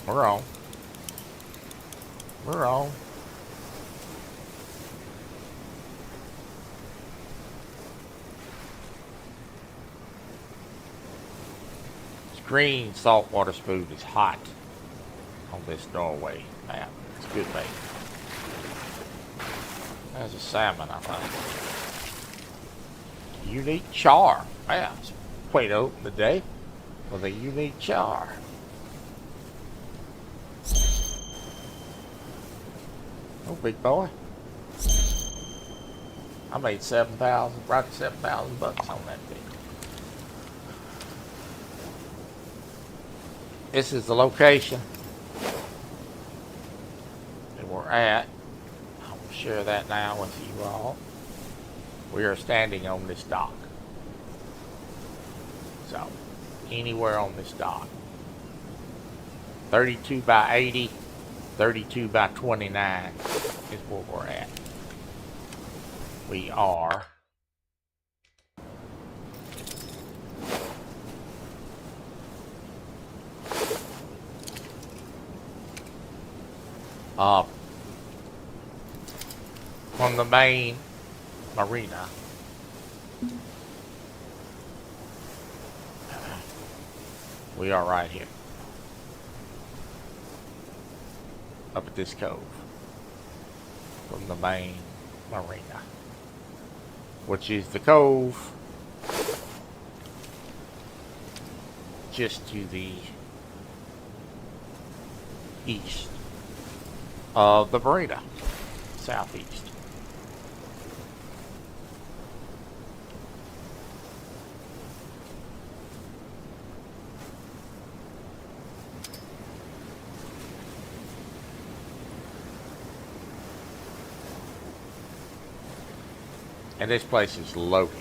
We're on. We're on. Green saltwater spoon is hot on this Norway map. It's good bait. There's a salmon, I think. Unique char. Yeah, it's quite open today with a unique char. Oh, big boy. I made 7,000, right at 7,000 bucks on that fish. This is the location that we're at. I will share that now with you all. We are standing on this dock. So, anywhere on this dock. 32 by 80, 32 by 29 is where we're at. We are from the main marina. We are right here. Up at this cove. From the main marina. Which is the cove just to the east of the marina, southeast. And this place is loaded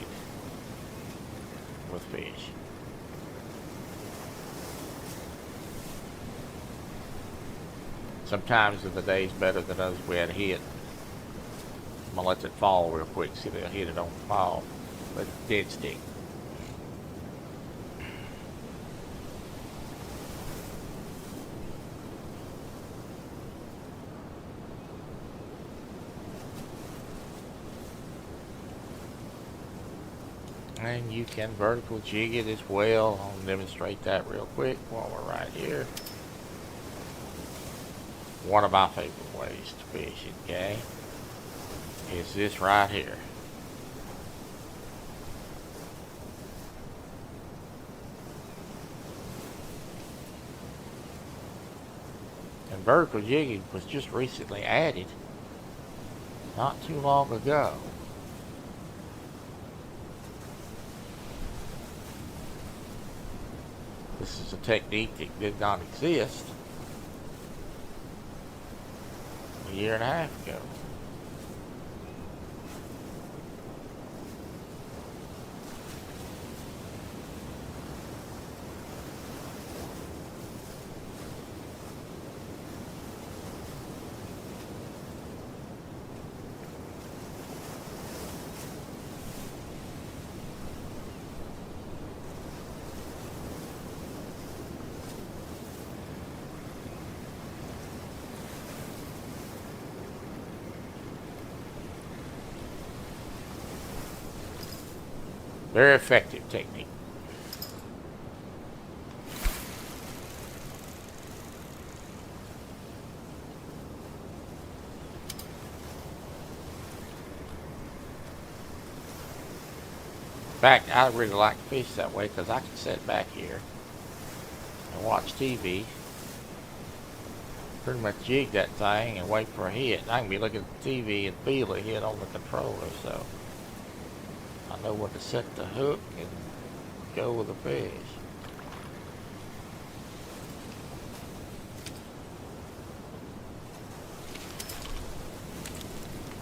with fish. Sometimes the day's better than others. We had a hit. I'm gonna let it fall real quick, see if they'll hit it on the fall. But it's dead stick. And you can vertical jig it as well. I'll demonstrate that real quick while we're right here. One of my favorite ways to fish it, okay, is this right here. And vertical jigging was just recently added, not too long ago. This is a technique that did not exist a year and a half ago. Very effective technique. In fact, I really like to fish that way because I can sit back here and watch TV. Pretty much jig that thing and wait for a hit. And I can be looking at the TV and feel a hit on the controller, so I know when to set the hook and go with the fish.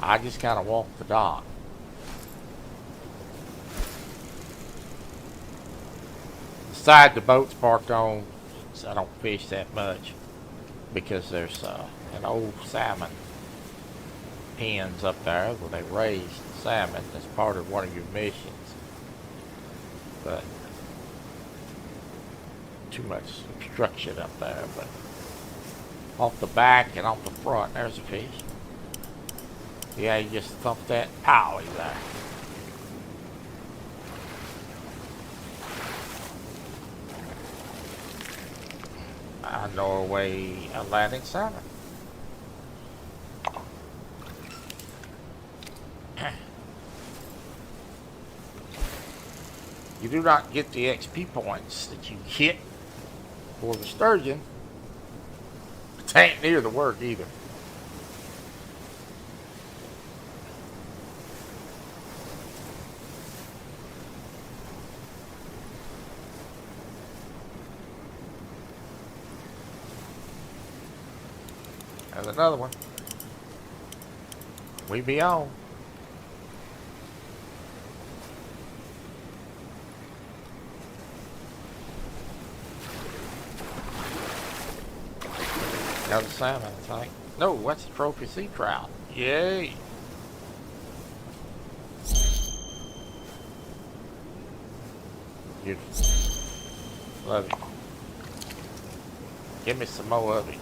I just kind of walk the dock. The side the boat's parked on, so I don't fish that much because there's an old salmon pens up there where they raise salmon. That's part of one of your missions. But too much obstruction up there. But off the back and off the front, there's a fish. Yeah, you just thump that, pow, he's there. A Norway Atlantic salmon. You do not get the XP points that you get for the sturgeon. It ain't near the work either. There's another one. We be on. Another salmon, I think. No, what's the trophy sea trout? Yay! Beautiful. Love it. Give me some more of it.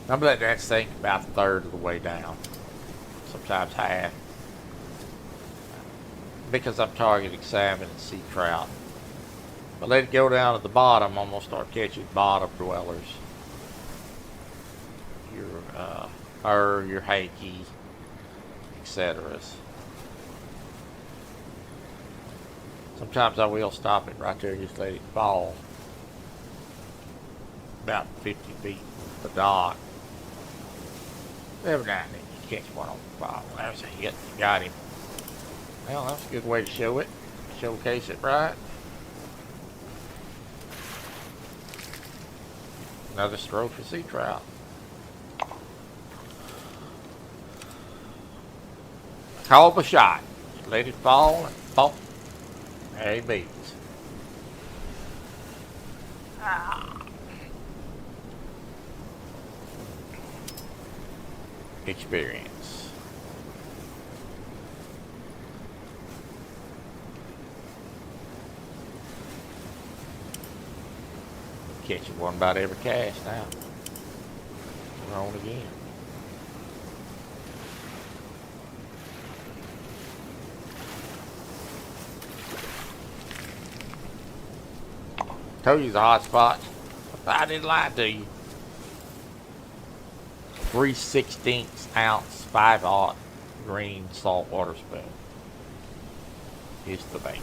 I'm letting that sink about a third of the way down. Sometimes half. Because I'm targeting salmon and sea trout. But let it go down at the bottom, I'm going to start catching bottom dwellers. Your hakey, etc. Sometimes I will stop it right there, just let it fall. About 50 feet from the dock. Every now and then you catch one on the bottom. There's a hit. Got him. Well, that's a good way to show it. Showcase it right. Another stroke for sea trout. Call up a shot. Let it fall and pop. There he beats. Experience. Catching one about every cast now. We're on again. Told you the hot spot. I didn't lie to you. 3/16 ounce 5/0 green saltwater spoon is the bait.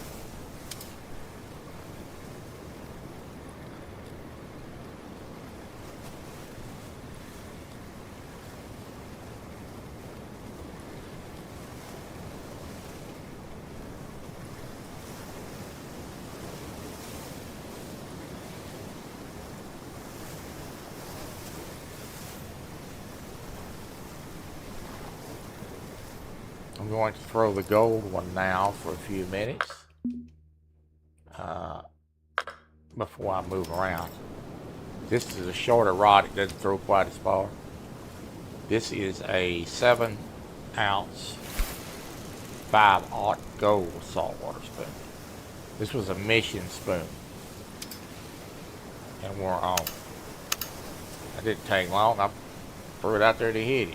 I'm going to throw the gold one now for a few minutes before I move around. This is a shorter rod, it doesn't throw quite as far. This is a 7-ounce 5/0 gold saltwater spoon. This was a mission spoon. And we're on. That didn't take long. I threw it out there to hit it.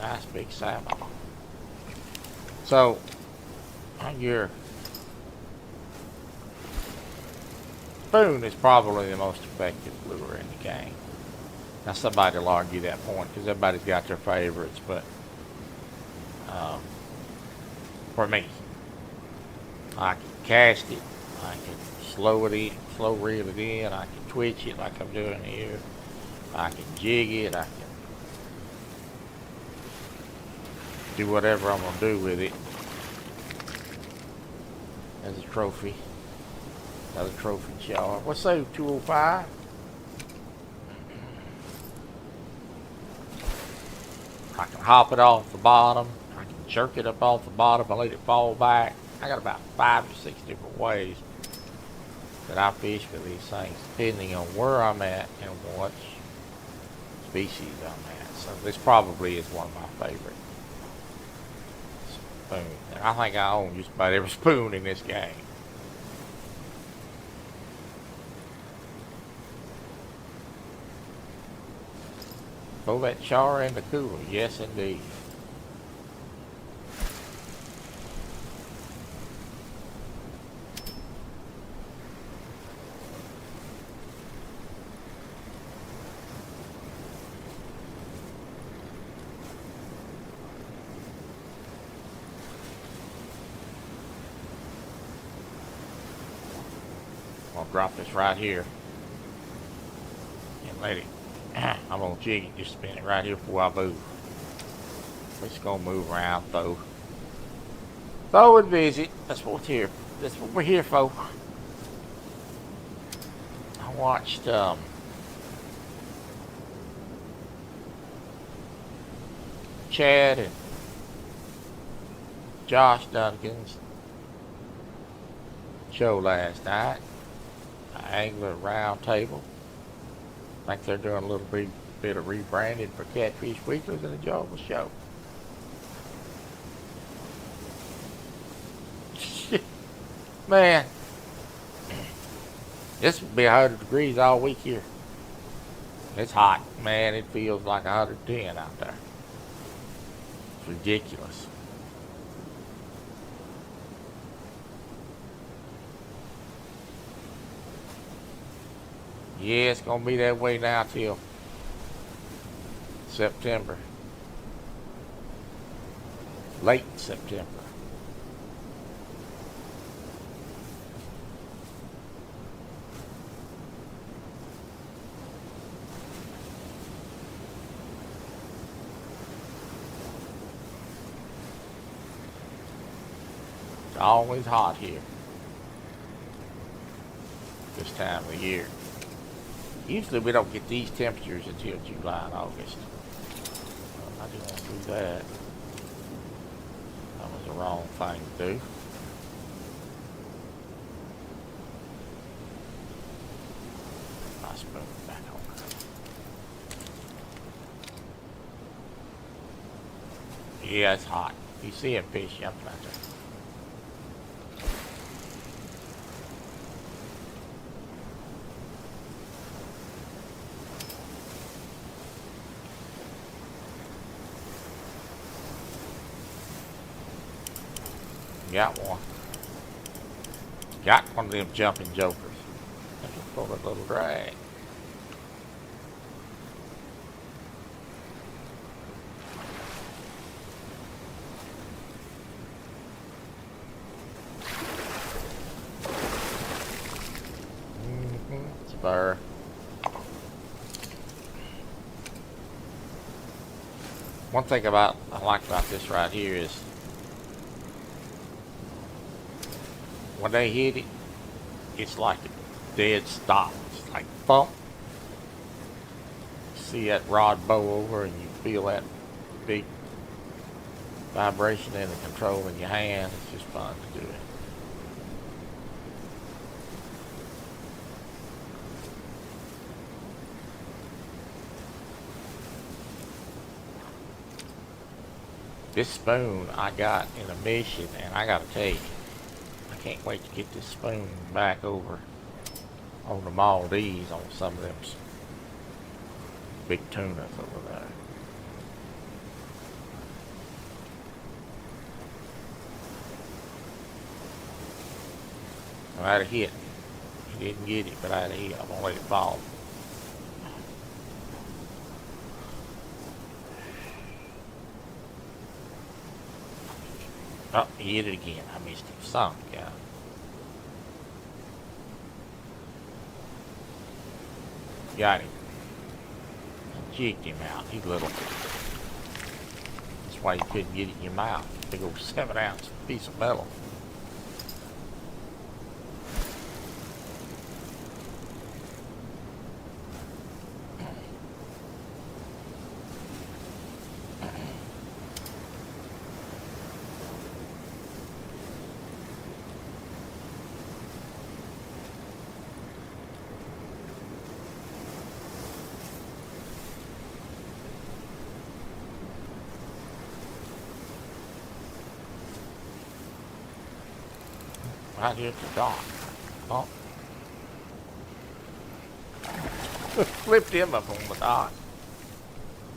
Nice big salmon. So, your spoon is probably the most effective lure in the game. Now somebody will argue that point because everybody's got their favorites, but for me, I can cast it, I can slow reel it in, I can twitch it like I'm doing here, I can jig it, I can do whatever I'm going to do with it as a trophy. Another trophy char. What's say 205? I can hop it off the bottom. I can jerk it up off the bottom and let it fall back. I got about 5 or 6 different ways that I fish with these things, depending on where I'm at and what species I'm at. So this probably is one of my favorite spoons. And I think I own just about every spoon in this game. Throw that char in the cooler. Yes, indeed. I'll drop this right here and let it. I'm gonna jig it, just spin it right here before I move. We're just gonna move around, throw and visit. That's what's here. That's what we're here for. I watched Chad and Josh Duncan's show last night. Angler Round Table. I think they're doing a little bit of rebranding for Catfish Weekly. It's an enjoyable show. Man, this will be 100 degrees all week here. It's hot. Man, it feels like 110 out there. It's ridiculous. Yeah, it's going to be that way now till September. Late September. It's always hot here this time of the year. Usually we don't get these temperatures until July and August. I didn't want to do that. That was the wrong thing to do. I spoon it back on. Yeah, it's hot. You see a fish jumping out there. Got one. Got one of them jumping jokers. That's for a little drag. It's a burr. One thing I like about this right here is when they hit it, it's like a dead stop. It's like bump. You see that rod bow over and you feel that big vibration in the control in your hand. It's just fun to do it. This spoon I got in a mission, and I gotta tell you, I can't wait to get this spoon back over on the Maldives on some of them big tunas over there. I had a hit. He didn't get it, but I had a hit. I'm gonna let it fall. Oh, he hit it again. I missed him. Son of a gun. Got him. Jigged him out. He's little. That's why you couldn't get it in your mouth. Big old 7-ounce piece of metal. Right here at the dock. Oh. Flipped him up on the dock.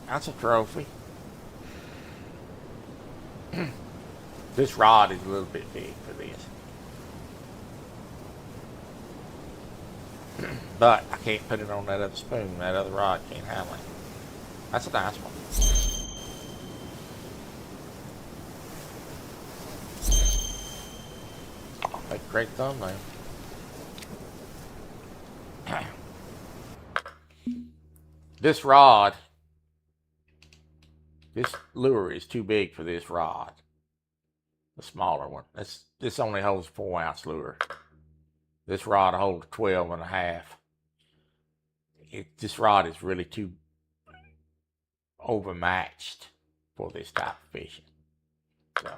That's a trophy. This rod is a little bit big for this. But I can't put it on that other spoon. That other rod can't handle it. That's a nice one. Make a great thumbnail. This rod, this lure is too big for this rod. The smaller one. This only holds a 4-ounce lure. This rod holds 12 and a half. This rod is really too overmatched for this type of fishing. So,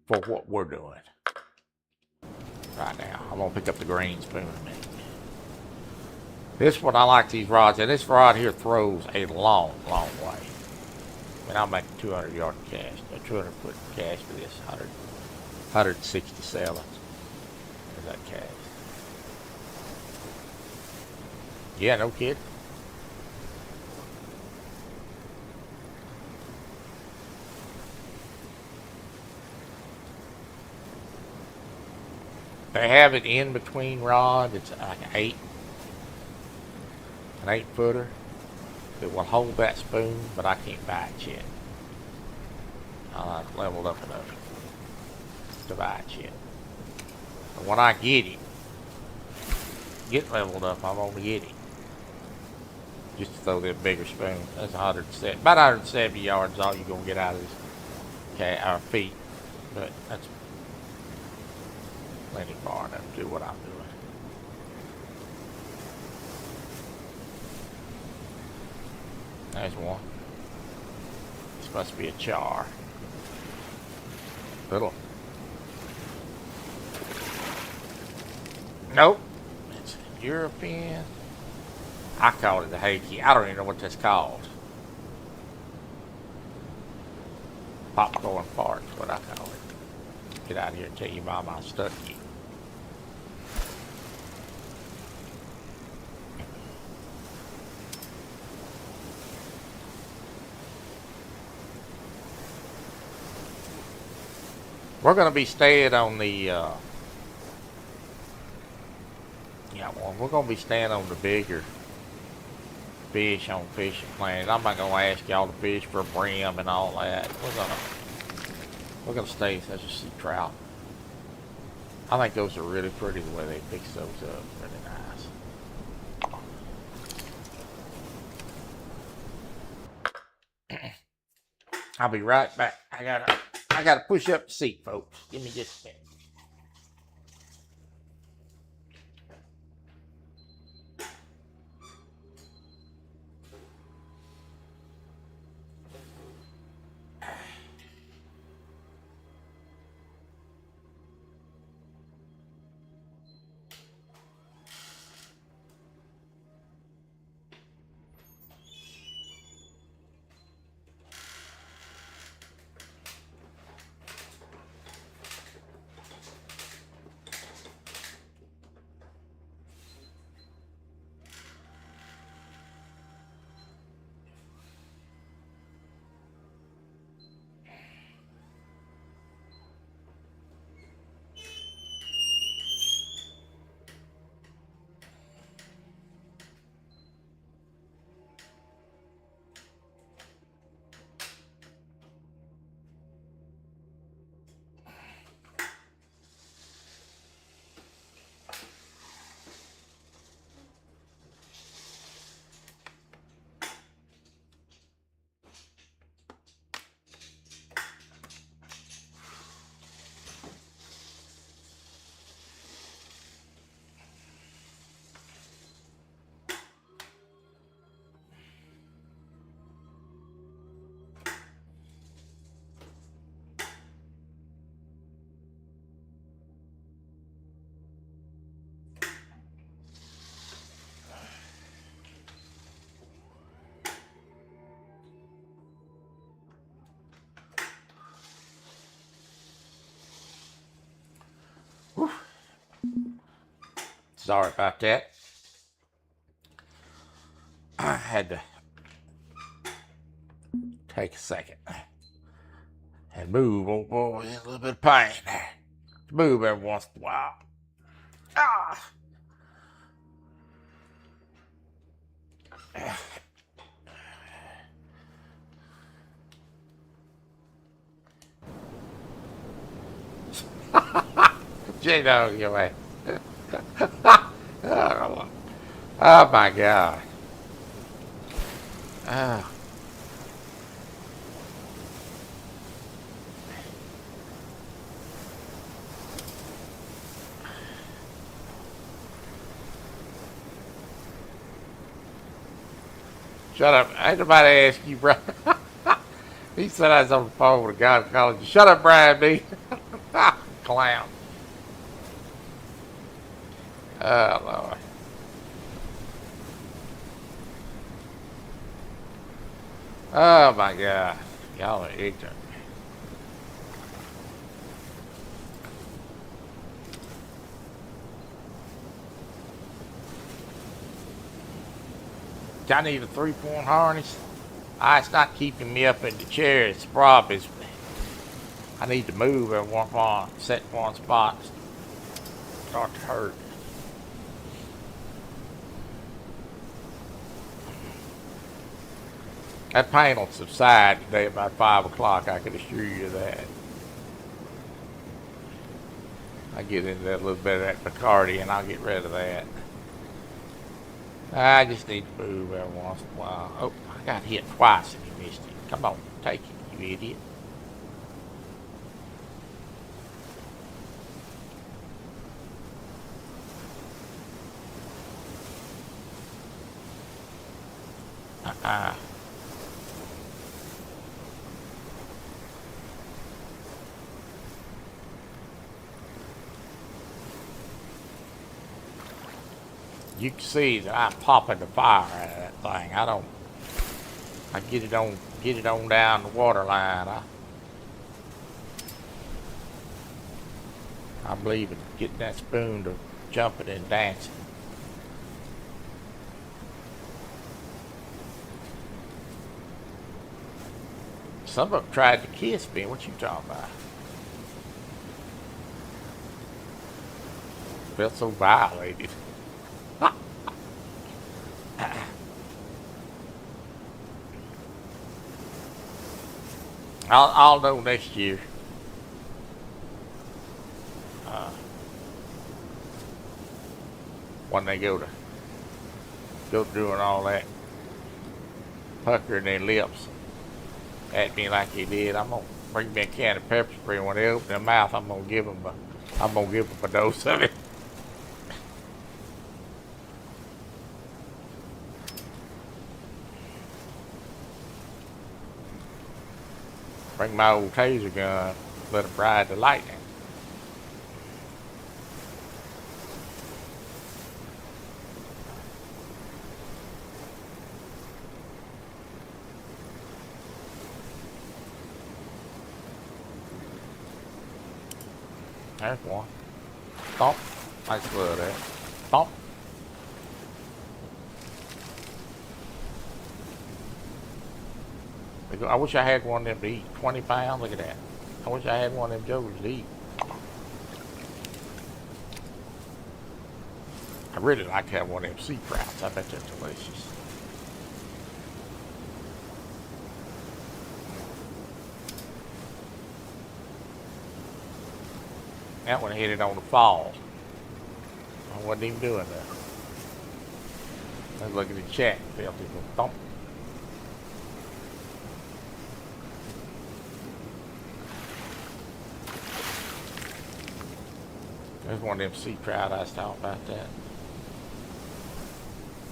for what we're doing right now, I'm gonna pick up the green spoon in a minute. This one, I like these rods, and this rod here throws a long, long way. I mean, I'll make a 200-yard cast, a 200-foot cast for this 167. There's that cast. Yeah, no kid. They have it in between rod. It's like an 8-footer that will hold that spoon, but I can't buy it yet. I've leveled up enough to buy it yet. But when I get leveled up, I'm gonna get it. Just to throw that bigger spoon. That's about 170 yards all you're gonna get out of this feet. But that's plenty far enough to do what I'm doing. There's one. This must be a char. Little. Nope. It's a European. I call it a Hakey. I don't even know what that's called. Popcorn fart is what I call it. Get out here and tell you about my stuff. We're going to be staying on the, we're going to be staying on the bigger fish on Fishing Planet. I'm not going to ask y'all to fish for brim and all that. We're going to stay such a sea trout. I think those are really pretty the way they fix those up. Really nice. I'll be right back. I gotta push up the seat, folks. Give me just a minute. Sorry about that. I had to take a second and move. Oh boy, a little bit of pain. Move every once in a while. Ah. J-Dog, you way. Oh my God. Oh. Shut up. Ain't nobody ask you, bro. He said I was on the phone with a guy calling you. Shut up, Brian B. Clown. Oh, Lord. Oh, my God. Y'all are ignorant. I need a 3-point harness. It's not keeping me up in the chair. It's the problem is I need to move every once in a while, set in one spot, start to hurt. That pain will subside today about 5 o'clock, I can assure you that. I get into that little bit of that Bacardi and I'll get rid of that. I just need to move every once in a while. Oh, I got hit twice and you missed it. Come on, take it, you idiot. You can see that I'm popping the fire out of that thing. I get it on down the water line. I believe in getting that spoon to jumping and dancing. Some of them tried to kiss me. What you talking about? Felt so violated. I'll know next year. When they go doing all that puckering their lips at me like he did, I'm gonna bring me a can of pepper spray. When they open their mouth, I'm gonna give them a dose of it. Bring my old taser gun, let it ride the lightning. There's one. Thump. Nice little there. Thump. I wish I had one of them to eat. 20 pounds, look at that. I wish I had one of them jokers to eat. I really like to have one of them sea crabs. I bet they're delicious. That one hit it on the fall. I wasn't even doing that. I was looking at the chat. Felt it go thump. There's one of them sea trout I was talking about that.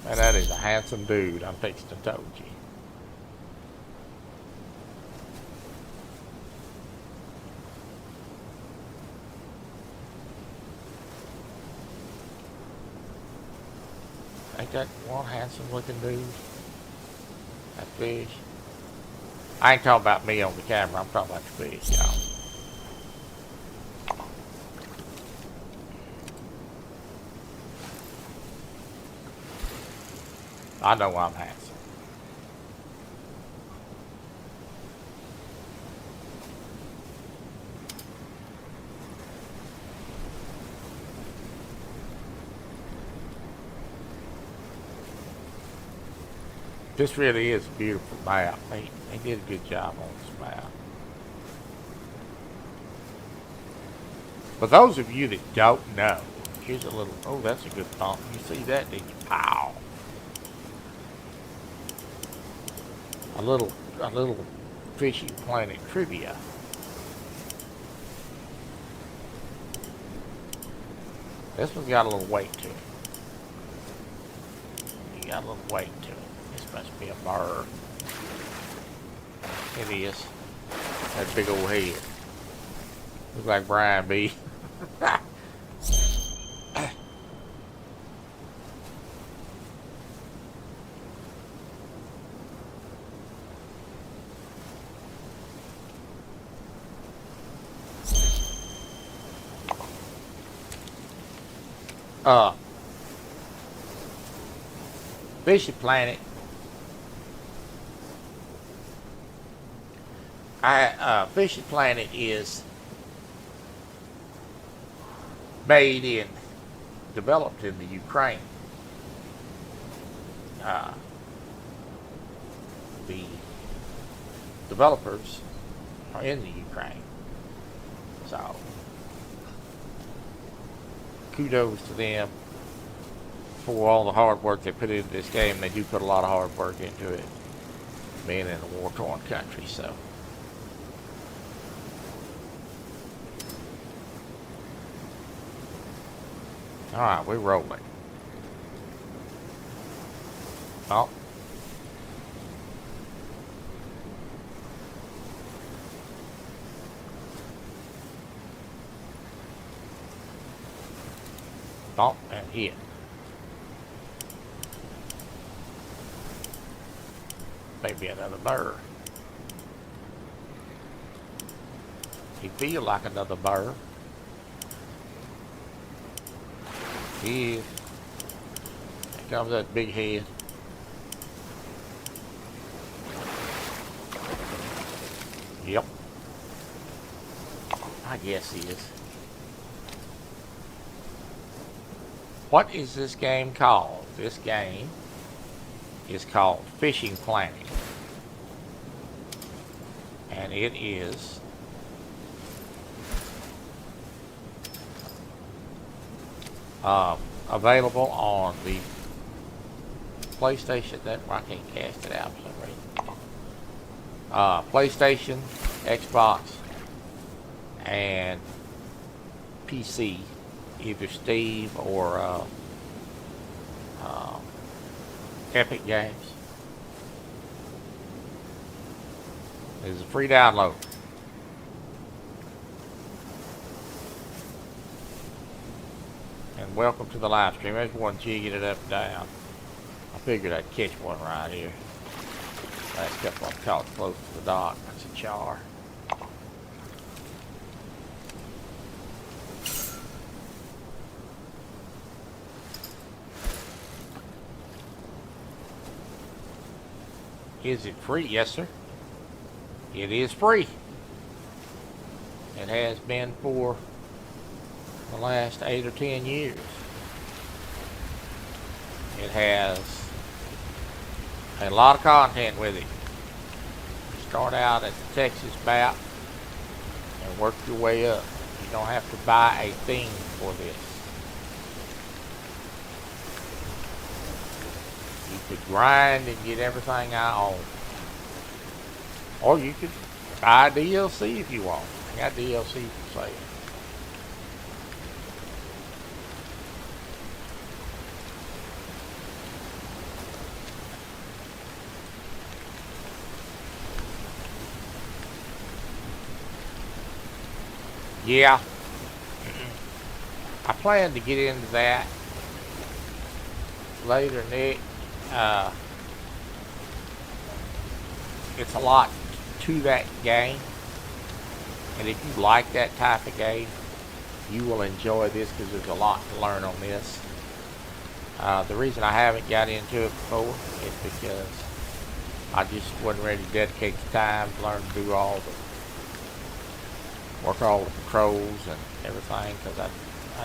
And that is a handsome dude, I'm fixing to told you. Ain't that one handsome looking dude? That fish. I ain't talking about me on the camera, I'm talking about the fish, y'all. I know I'm handsome. This really is a beautiful map. They did a good job on this map. For those of you that don't know, here's a little, oh, that's a good bump. You see that, did you? Pow. A little Fishing Planet trivia. This one's got a little weight to it. You got a little weight to it. This must be a bird. It is. That big old head. Looks like Brian B. Fishing Planet. Fishing Planet is made and developed in the Ukraine. The developers are in the Ukraine. So, kudos to them for all the hard work they put into this game. They do put a lot of hard work into it, being in a war-torn country, so. Alright, we're rolling. Oh. Oh, and hit. Maybe another bird. He feel like another bird. He is. Here comes that big head. Yep. I guess he is. What is this game called? This game is called Fishing Planet. And it is available on the PlayStation. I can't cast it out for some reason. PlayStation, Xbox, and PC. Either Steam or Epic Games. It's a free download. And welcome to the live stream. There's one jigging it up and down. I figured I'd catch one right here. Last couple I've caught close to the dock. That's a char. Is it free? Yes, sir. It is free. It has been for the last 8 or 10 years. It has a lot of content with it. Start out at the Texas map and work your way up. You don't have to buy a thing for this. You could grind and get everything I own. Or you could buy DLC if you want. I got DLC for sale. Yeah. I plan to get into that later, Nick. It's a lot to that game, and if you like that type of game, you will enjoy this because there's a lot to learn on this. The reason I haven't got into it before is because I just wasn't ready to dedicate the time to learn to do work all the controls and everything, because I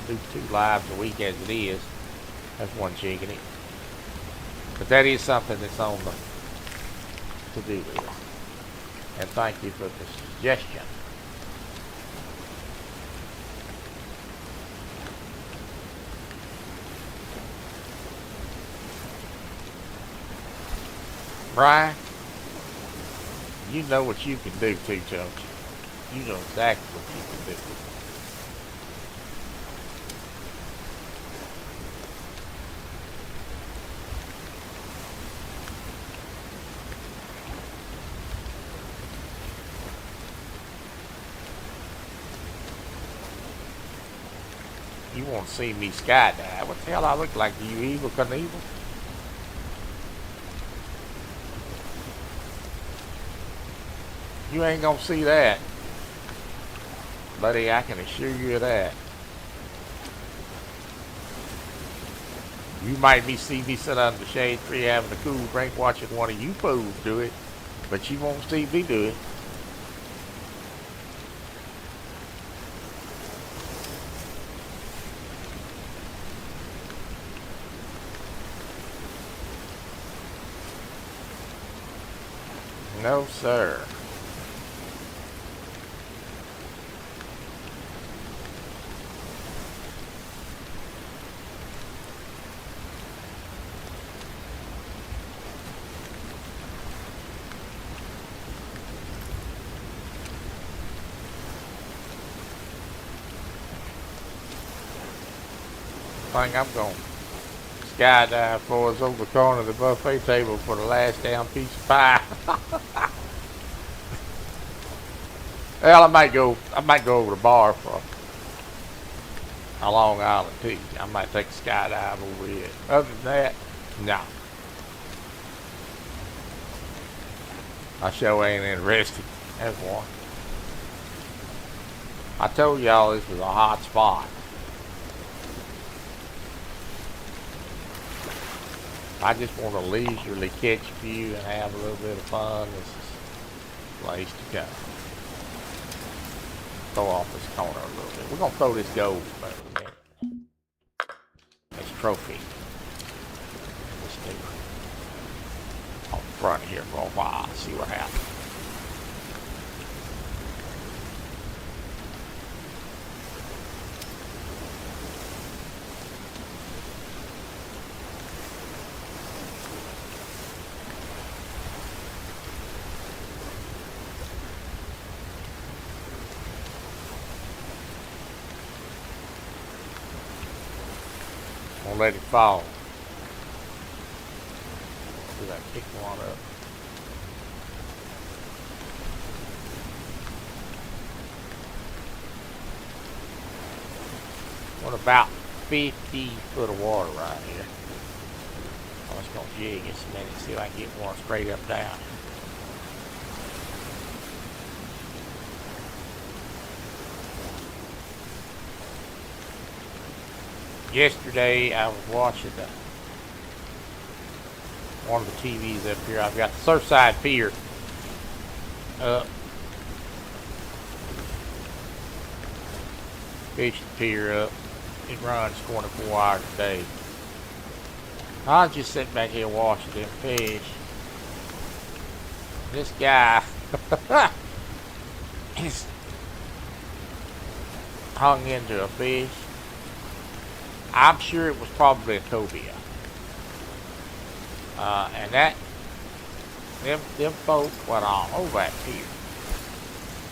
do 2 lives a week as it is. That's one chicken. But that is something that's on the to-do list. And thank you for the suggestion. Brian, you know what you can do too, don't you? You know exactly what you can do. You want to see me skydive? What the hell I look like to you, Evil Knievel? You ain't gonna see that. Buddy, I can assure you of that. You might see me sit under the shade tree having a cool drink watching one of you fools do it, but you won't see me do it. No, sir. Thing I'm going to skydive for is over the corner of the buffet table for the last damn piece of pie. Well, I might go over the bar for a Long Island tea. I might take a skydive over it. Other than that, no. I sure ain't interested. That's one. I told y'all this was a hot spot. I just want to leisurely catch a few and have a little bit of fun. This is the place to go. Throw off this corner a little bit. We're going to throw this gold for a minute. This trophy. Let's do it. On the front here for a while. See what happens. Won't let it fall. Do that, pick one up. What about 50 foot of water right here? I'm just gonna jig this a minute, see if I can get one straight up down. Yesterday I was watching one of the TVs up here. I've got the Surfside Pier up. Fishing pier up. It runs 24 hours a day. I was just sitting back here watching them fish. This guy he's hung into a fish. I'm sure it was probably a cobia. And them folks went all over that pier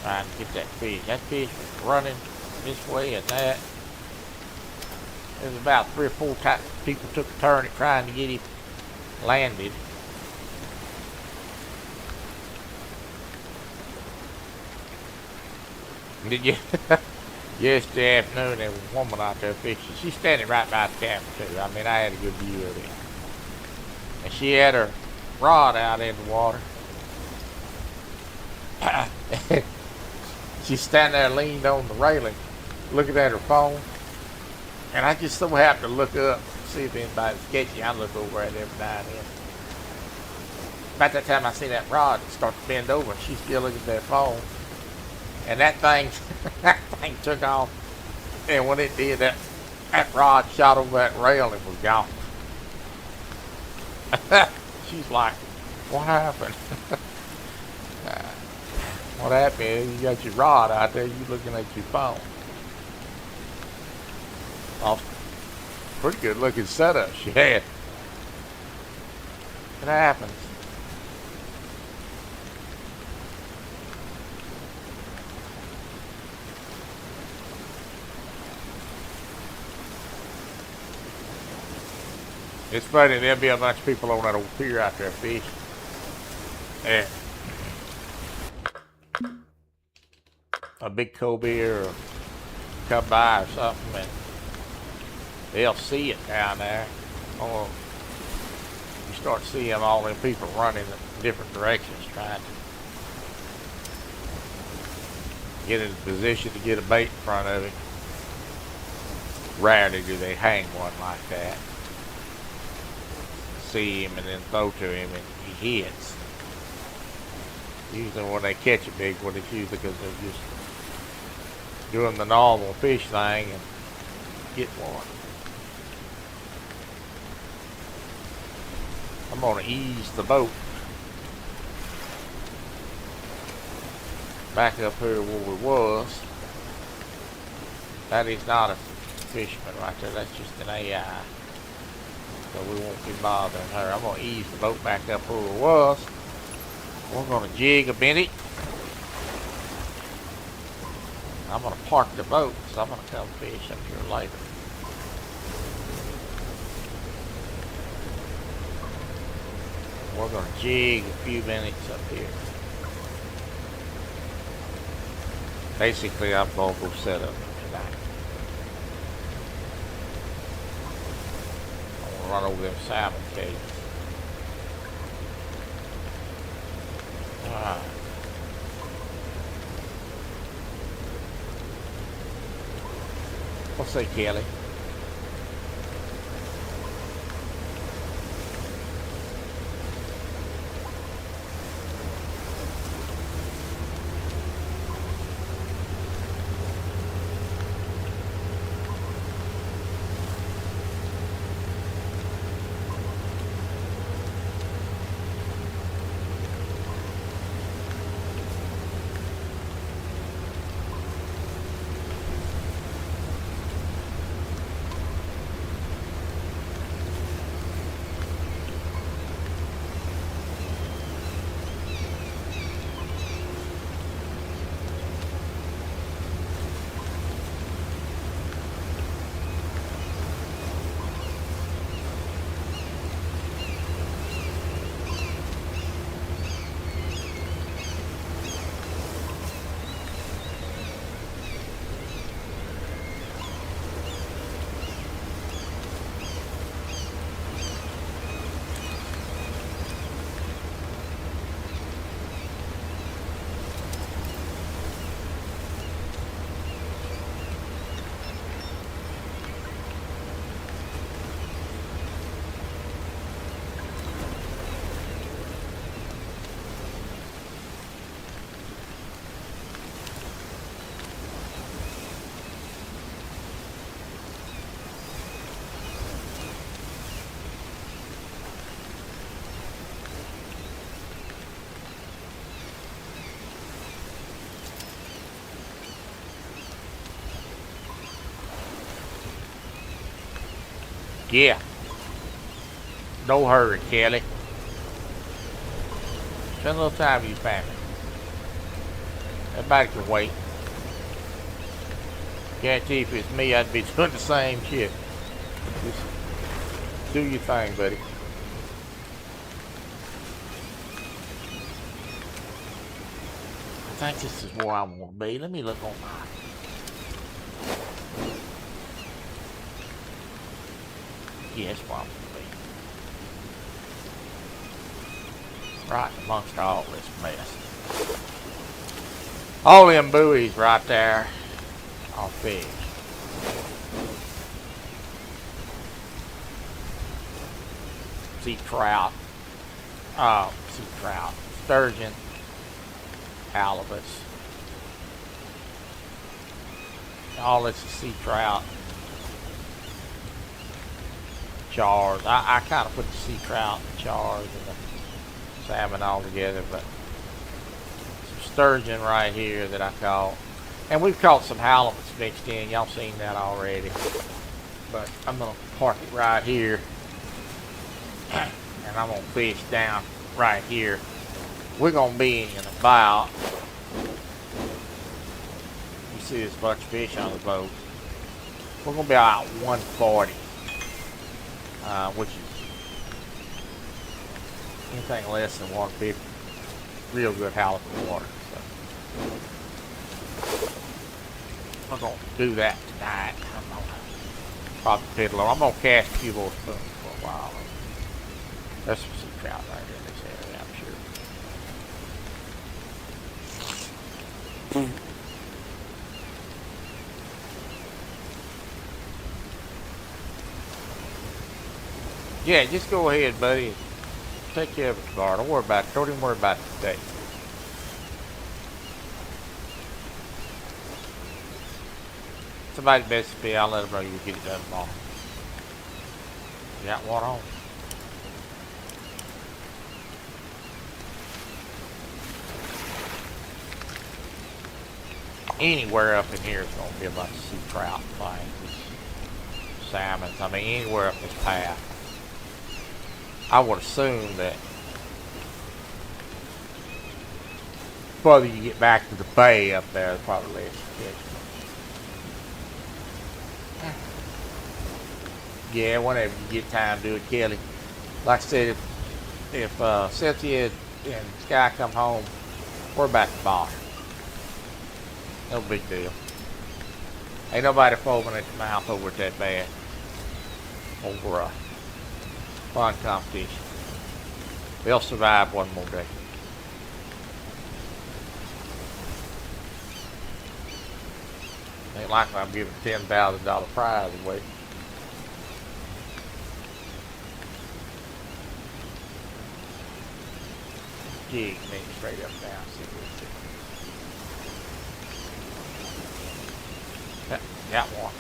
trying to get that fish. That fish was running this way and that. There was about 3 or 4 people took a turn at trying to get him landed. Did you? Yesterday afternoon, there was a woman out there fishing. She's standing right by the camera, too. I mean, I had a good view of it. And she had her rod out in the water. She's standing there leaned on the railing, looking at her phone. And I just so happened to look up, see if anybody's sketchy. I look over at it every now and then. About that time I see that rod start to bend over, and she's still looking at that phone. And that thing, that thing took off. And when it did, that rod shot over that rail and was gone. She's like, what happened? What happened is you got your rod out there, you looking at your phone. Oh, pretty good looking setup she had. It happens. It's funny, there'll be a bunch of people on that old pier out there fishing. And a big cobia or come by or something, and they'll see it down there. Or you start seeing all them people running in different directions trying to get in a position to get a bait in front of it. Rarely do they hang one like that. See him and then throw to him and he hits. Usually when they catch a big one, it's usually because they're just doing the normal fish thing and get one. I'm going to ease the boat back up here where we was. That is not a fisherman right there, that's just an AI. So we won't be bothering her. I'm going to ease the boat back up where it was. We're going to jig a minute. I'm going to park the boat, so I'm going to come fish up here later. We're going to jig a few minutes up here. Basically, I'm going to go set up tonight. Run over them salmon cages. Alright. What's that, Kelly? Yeah. No hurry, Kelly. Spend a little time with your family. Everybody can wait. Guarantee if it's me, I'd be doing the same shit. Just do your thing, buddy. I think this is where I want to be. Let me look on mine. Yes, where I want to be. Right amongst all this mess. All them buoys right there are fish. sea trout, sturgeon, halibuts. All this is sea trout. Chars. I kind of put the sea trout and the chars and the salmon all together, but some sturgeon right here that I caught. And we've caught some halibuts mixed in. Y'all seen that already. But I'm going to park it right here. And I'm going to fish down right here. We're going to be in about, you see this bunch of fish on the boat. We're going to be about 140. Which is anything less than 150. Real good halibut water. So we're going to do that tonight. I'm going to probably fiddle on. I'm going to cast a few more spoons for a while. There's some sea trout right in this area, I'm sure. Yeah, just go ahead, buddy. Take care of it tomorrow. Don't worry about it. Don't even worry about it today. Somebody message me. I'll let them know you'll get it done tomorrow. You got one on. Anywhere up in here is going to be a bunch of sea trout things. Salmons. I mean, anywhere up this path. I would assume that further you get back to the bay up there, there's probably less fish. Yeah, whenever you get time to do it, Kelly. Like I said, if Cynthia and Sky come home, we're back to bar. No big deal. Ain't nobody foaming at the mouth over at that bad. Over fun competition. They'll survive one more day. Ain't like I'm giving $10,000 prize away. Jig me straight up down. See what it is. Got one.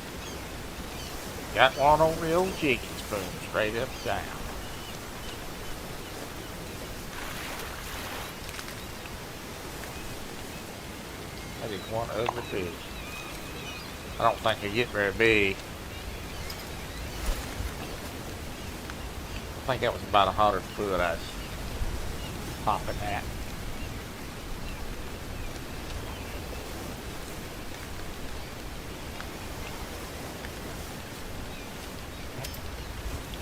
Got one on the old jigging spoon, straight up down. That is one ugly fish. I don't think they get very big. I think that was about 100 foot I was popping at.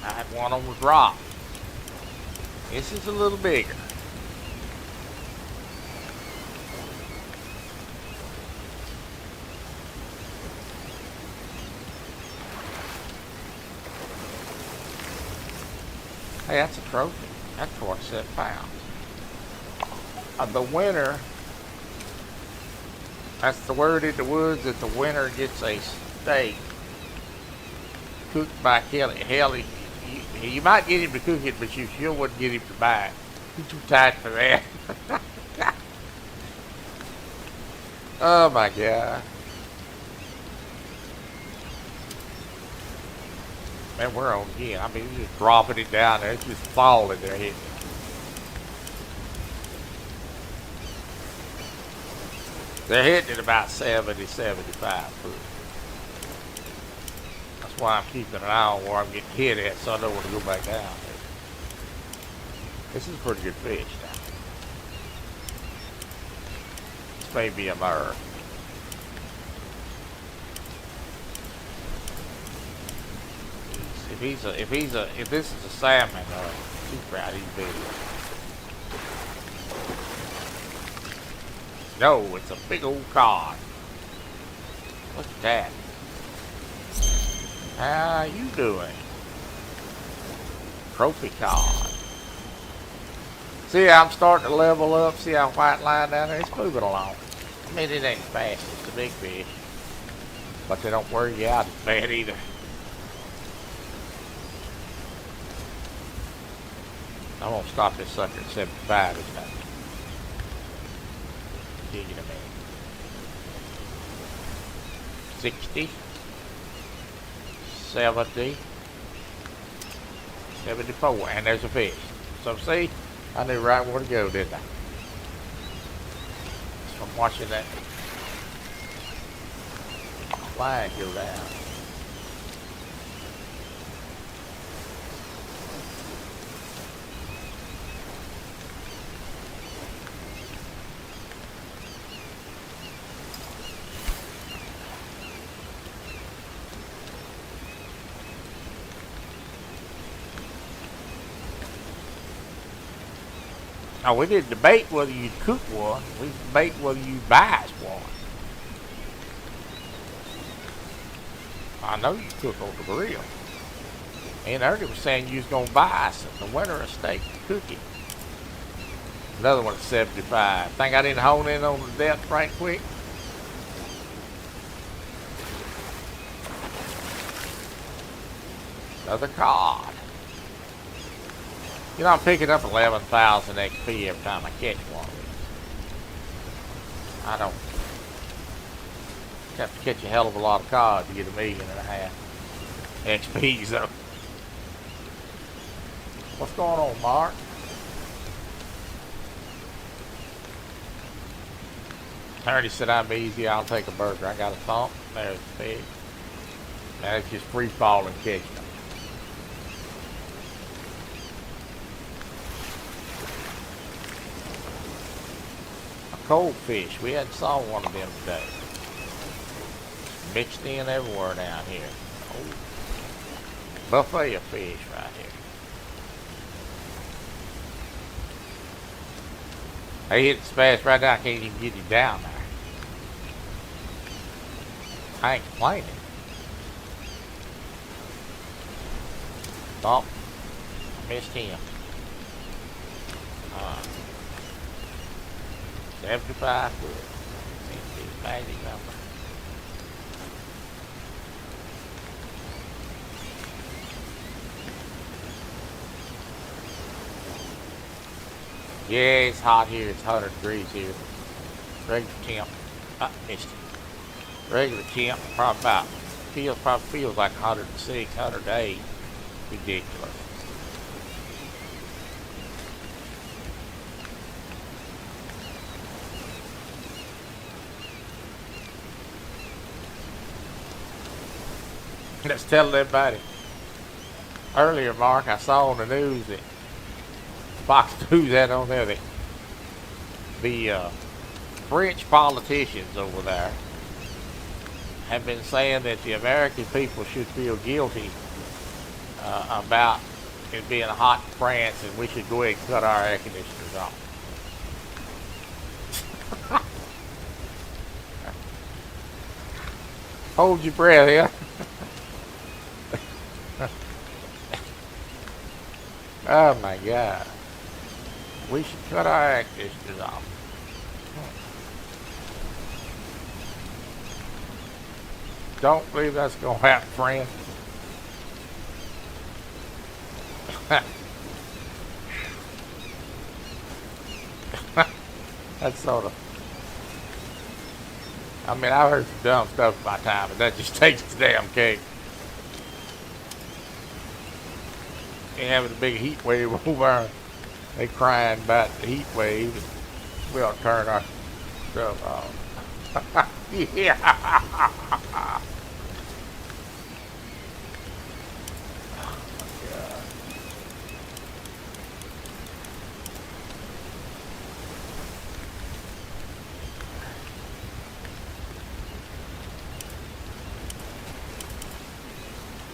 I had one on the drop. This is a little bigger. Hey, that's a trophy. That's 27 pounds. The winner, that's the word in the woods, that the winner gets a steak cooked by Kelly. Hell, you might get him to cook it, but you sure wouldn't get him to buy it. He's too tight for that. Oh my God. Man, we're on again. I mean, you're just dropping it down there. It's just falling there, hitting it. They're hitting it about 70, 75 foot. That's why I'm keeping an eye on where I'm getting hit at, so I know where to go back down. This is a pretty good fish now. This may be a murre. If this is a salmon, he's proud, he's big. No, it's a big old cod. Look at that. How you doing? Trophy cod. See how I'm starting to level up? See how white line down there? It's moving along. I mean, it ain't fast as the big fish. But they don't wear you out as bad either. I'm gonna stop this sucker at 75 this time. Dig it a minute. 60, 70, 74, and there's a fish. So see, I knew right where to go, didn't I? Just from watching that line go down. Oh, we didn't debate whether you'd cook one. We debate whether you buy us one. I know you cook on the grill. And Ernie was saying you was going to buy us in the winter a steak to cook it. Another one at 75. Think I didn't hone in on the depth right quick? Another cod. You know, I'm picking up 11,000 XP every time I catch one of these. I don't have to catch a hell of a lot of cod to get 1.5 million XP, though. What's going on, Mark? I already said I'm easy. I'll take a burger. I got a thump. There's the fish. Now it's just free falling catching them. Cold fish. We hadn't saw one of them today. Mixed in everywhere down here. Oh, buffet of fish right here. They hit so fast right now I can't even get him down there. I ain't complaining. Oh, missed him. 75 foot. Seems to be a magic number. Yeah, it's hot here. It's 100 degrees here. Regular temp. Missed it. Regular temp, probably feels like 106, 108. Ridiculous. Let's tell everybody. Earlier, Mark, I saw on the news that Fox News had on there that the French politicians over there have been saying that the American people should feel guilty about it being hot in France and we should go ahead and cut our air conditioners off. Hold your breath here. Oh my God. We should cut our air conditioners off. Don't believe that's going to happen, friend. That's sort of... I mean, I've heard some dumb stuff in my time, but that just takes the damn cake. Ain't having a big heat wave over there. They crying about the heat wave. We ought to turn our stuff off. Yeah. Oh my God.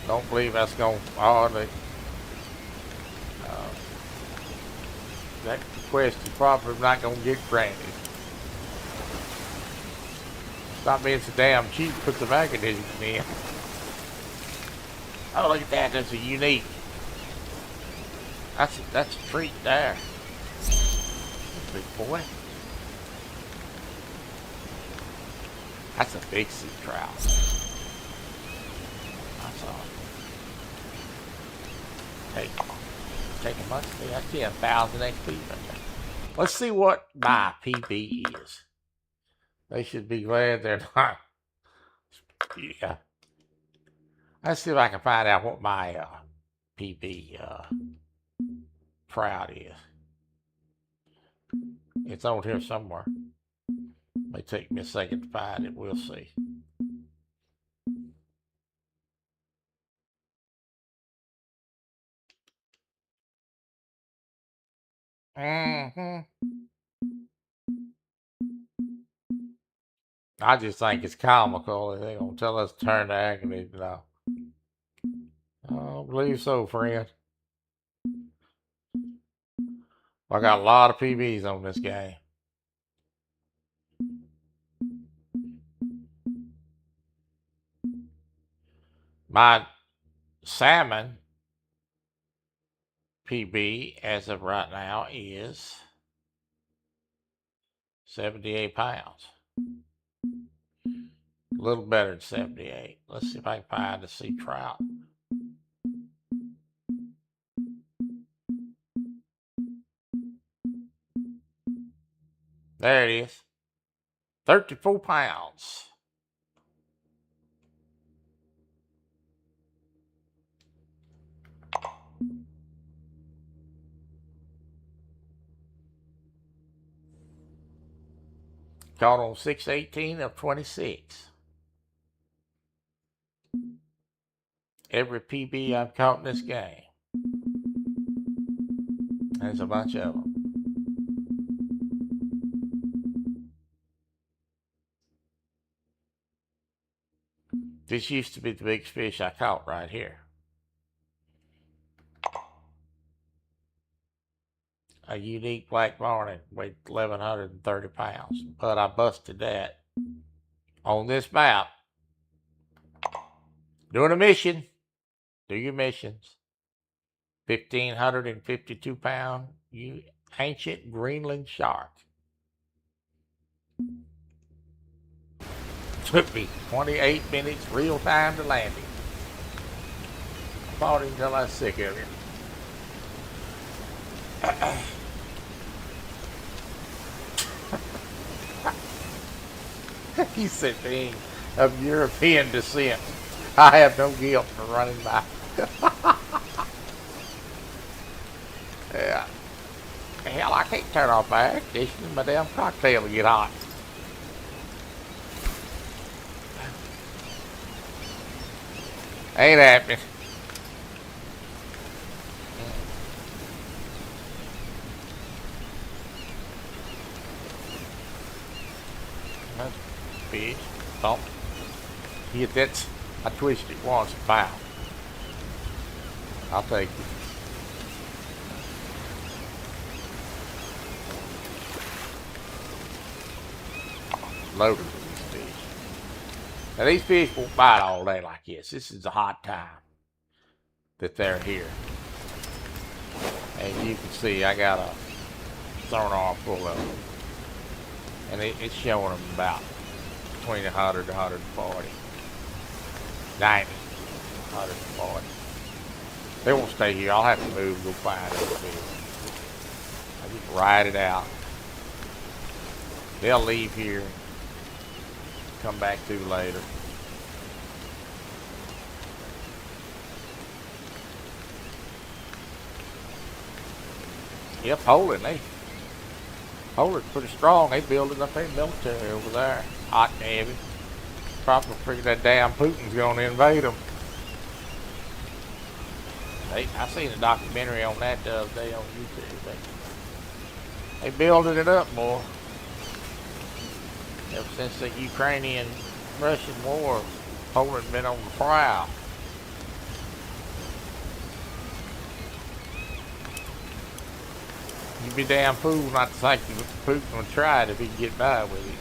Don't believe that's going to hardly. That request is probably not going to get granted. Stop being so damn cheap. Put the mechanism in. Oh, look at that. That's a unique. That's a treat there. Big boy. That's a big sea trout. That's all. Hey, taking much. That's 10,000 XP right there. Let's see what my PB is. They should be glad they're not. Yeah. Let's see if I can find out what my PB proud is. It's on here somewhere. May take me a second to find it. We'll see. I just think it's comical. They're going to tell us to turn the agony. No. I don't believe so, friend. I got a lot of PBs on this game. My salmon PB as of right now is 78 pounds. A little better than 78. Let's see if I can find a sea trout. There it is. 34 pounds. Caught on 6/18 of 26. Every PB I've caught in this game. There's a bunch of them. This used to be the biggest fish I caught right here. A unique black marlin weighed 1,130 pounds, but I busted that on this map. Doing a mission. Do your missions. 1,552 pound ancient Greenland shark. Took me 28 minutes real time to land him. I fought him until I was sick of him. He said, being of European descent, I have no guilt for running by. Yeah. Hell, I can't turn off my air conditioning. My damn cocktail will get hot. Ain't happening. That's fish. Thump. Yeah, that's. I twisted it once and found. I'll take it. Loaded with these fish. Now these fish won't bite all day like this. This is a hot time that they're here. And you can see I got a sonar full of them. And it's showing them about between 100 to 140. 90, 140. They won't stay here. I'll have to move and go find other fish. I just ride it out. They'll leave here. Come back to later. Yep, Poland's pretty strong. They building up their military over there. Hot and heavy. Probably figure that damn Putin's going to invade them. I seen a documentary on that the other day on YouTube. They building it up, boy. Ever since the Ukrainian-Russian war, Poland's been on the prowl. You'd be damn fool not to think Putin would try it if he could get by with it.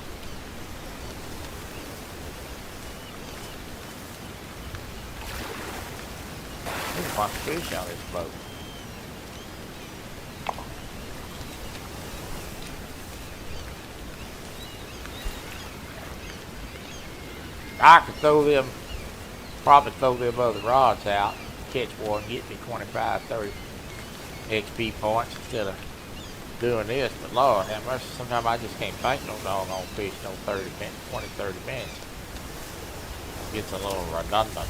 There's a bunch of fish on this boat. I could probably throw them other rods out, catch one, get me 25, 30 XP points instead of doing this. But Lord have mercy, sometimes I just can't think no doggone fish no 30 minutes, 20, 30 minutes. It gets a little redundant.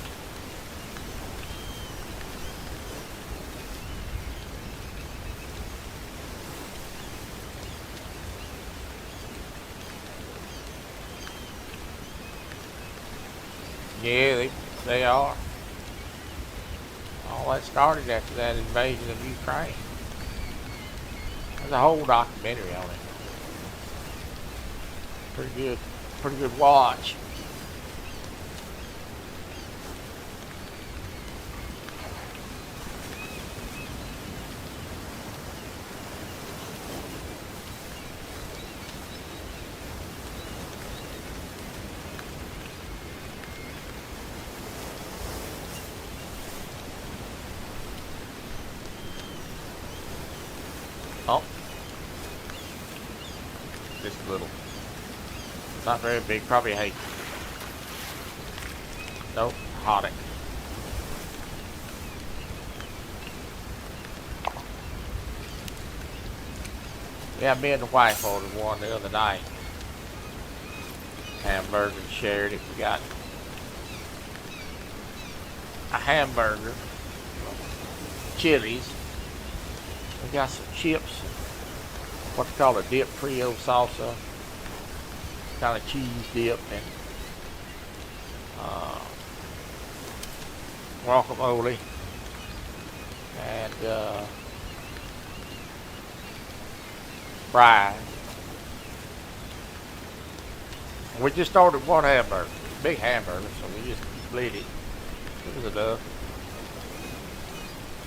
Yeah, they are. All that started after that invasion of Ukraine. There's a whole documentary on it. Pretty good watch. Oh. Just a little. Not very big, probably a hake. Nope, haddock. Yeah, me and the wife ordered one the other night. Hamburger and shared it. We got a hamburger, chilies. We got some chips, what they call a dip, Creole salsa, kind of cheese dip, and guacamole, and fries. We just ordered one hamburger, big hamburger, so we just split it. It was enough.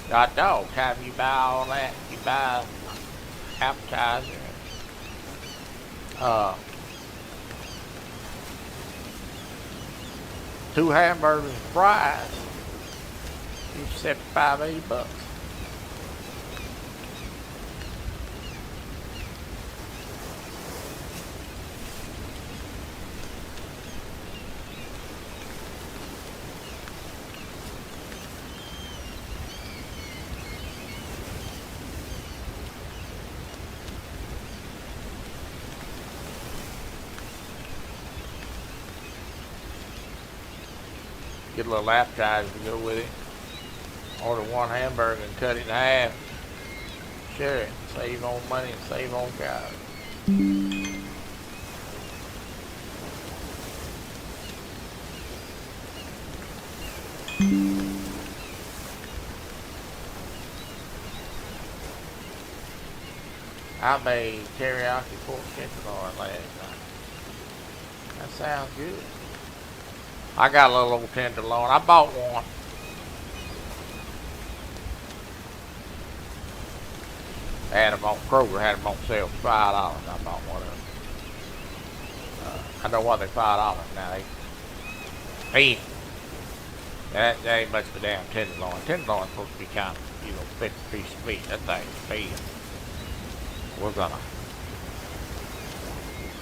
God dog, time you buy all that, you buy appetizer. Two hamburgers and fries. It's $75, $80. Get a little appetizer to go with it. Order one hamburger and cut it in half. Share it. Save on money and save on gas. I made teriyaki pork tenderloin last night. That sounds good. I got a little old tenderloin. I bought one. Had them on Kroger, had them on sale for $5. I bought one of them. I know why they're $5 now. Hey, that ain't much of a damn tenderloin. Tenderloin's supposed to be kind of, thick piece of meat. That thing's big. We're gonna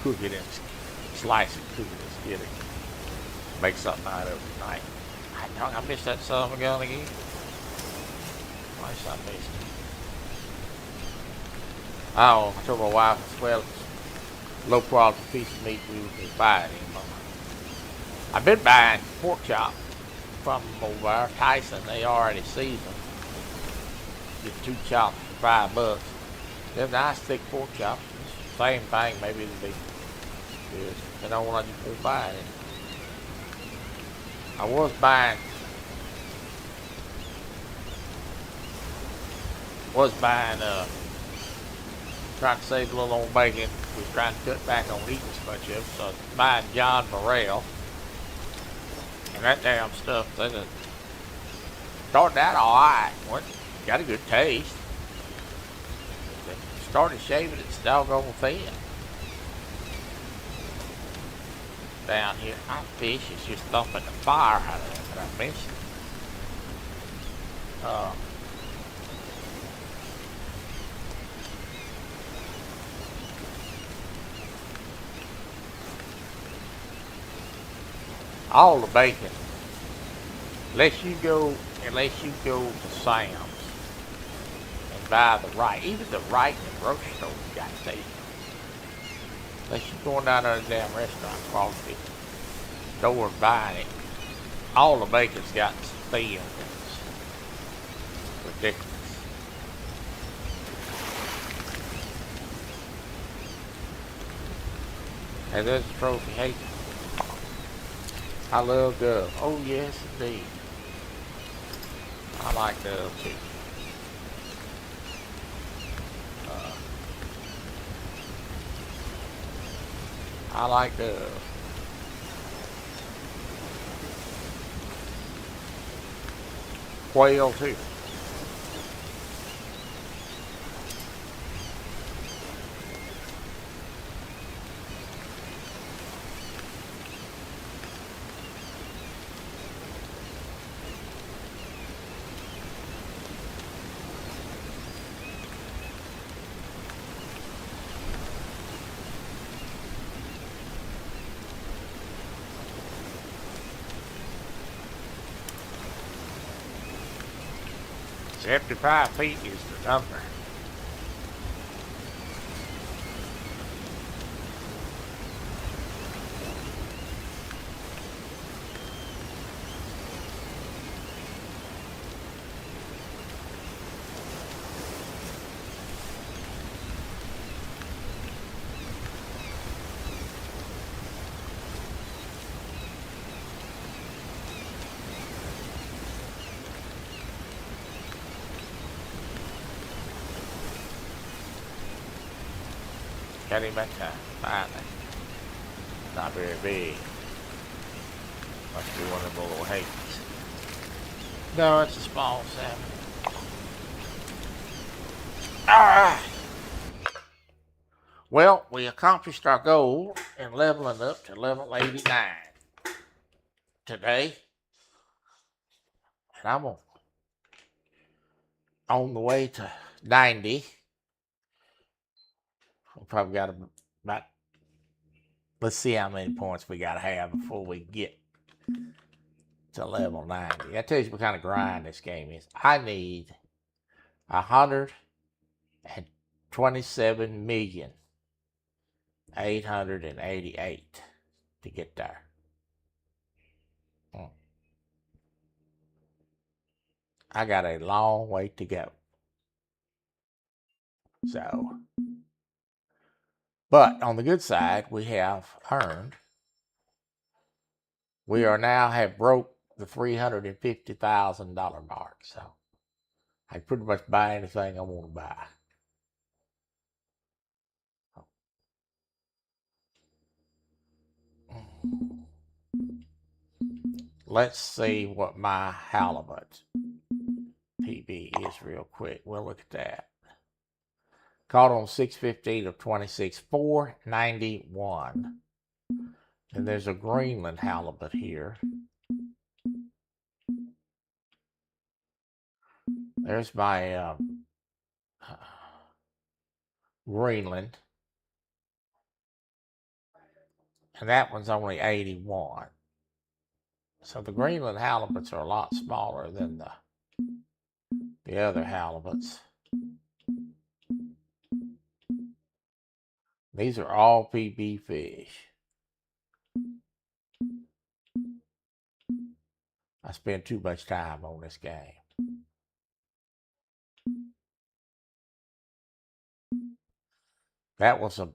cook it and slice it, cook it and skid it. Make something out of it tonight. I missed that son of a gun again. Why should I miss it? I told my wife as well, it's low quality piece of meat we wouldn't buy it anymore. I've been buying pork chop from over there, Tyson. They already seasoned. Get 2 chops for $5. They're nice thick pork chops. Same thing, maybe it'll be good. They don't want to just go buy it. I was buying trying to save a little old bacon. We was trying to cut back on eating so much of it, so I was buying John Morrell. And that damn stuff, they just started out alright. Got a good taste. They started shaving it doggone thin. Down here, our fish is just thumping the fire out of it, but I missed it. All the bacon, unless you go to Sam's and buy the right. Even the right in the grocery store you got to see. Unless you're going down to the damn restaurant across the store buying it. All the bacon's got thin. It's ridiculous. And there's a trophy. Hey, I love Dove. Oh yes, indeed. I like Dove too. I like Dove. Quail too. $75 feet is the number. Got him that time, finally. Not very big. Must be one of them little Hades. No, it's a small salmon. Alright. Well, we accomplished our goal in leveling up to level 89 today. And I'm on the way to 90. We probably got about, let's see how many points we got to have before we get to level 90. That tells you what kind of grind this game is. I need 127,888,000 to get there. I got a long way to go. So, but on the good side, we have earned. We are now have broke the $350,000 mark. So I pretty much buy anything I want to buy. Let's see what my halibut PB is real quick. We'll look at that. Caught on 6/15 of 26, 491. And there's a Greenland halibut here. There's my Greenland. And that one's only 81. So the Greenland halibuts are a lot smaller than the other halibuts. These are all PB fish. I spend too much time on this game. That was a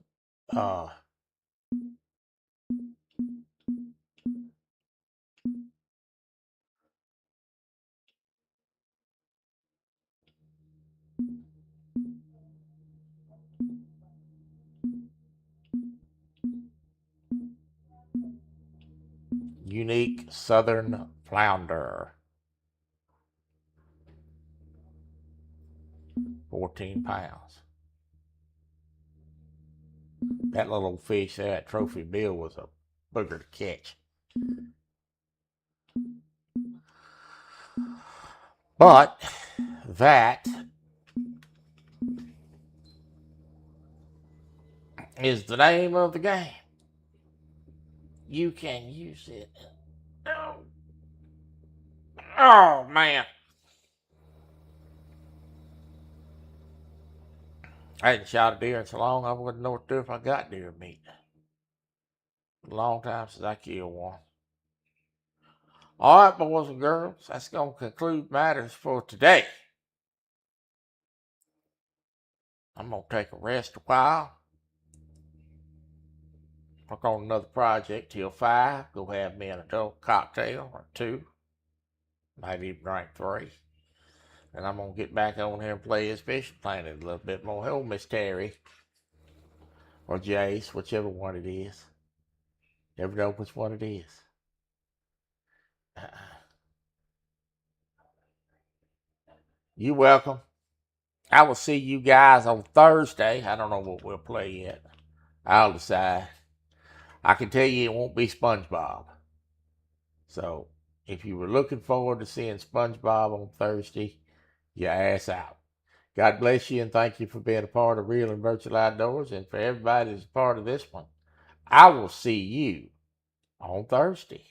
unique southern flounder. 14 pounds. That little fish there, that trophy bill, was a booger to catch. But that is the name of the game. You can use it. Oh man. I hadn't shot a deer in so long I wouldn't know what to do if I got deer meat. A long time since I killed one. All right, boys and girls, that's going to conclude matters for today. I'm going to take a rest a while. Work on another project till 5. Go have me an adult cocktail or 2. Might even drink 3. And I'm going to get back on here and play his fishing planet a little bit more. Hello, Miss Terry. Or Jace, whichever one it is. Never know which one it is. You're welcome. I will see you guys on Thursday. I don't know what we'll play yet. I'll decide. I can tell you it won't be SpongeBob. So, if you were looking forward to seeing SpongeBob on Thursday, your ass out. God bless you and thank you for being a part of Real and Virtual Outdoors. And for everybody that's a part of this one, I will see you on Thursday.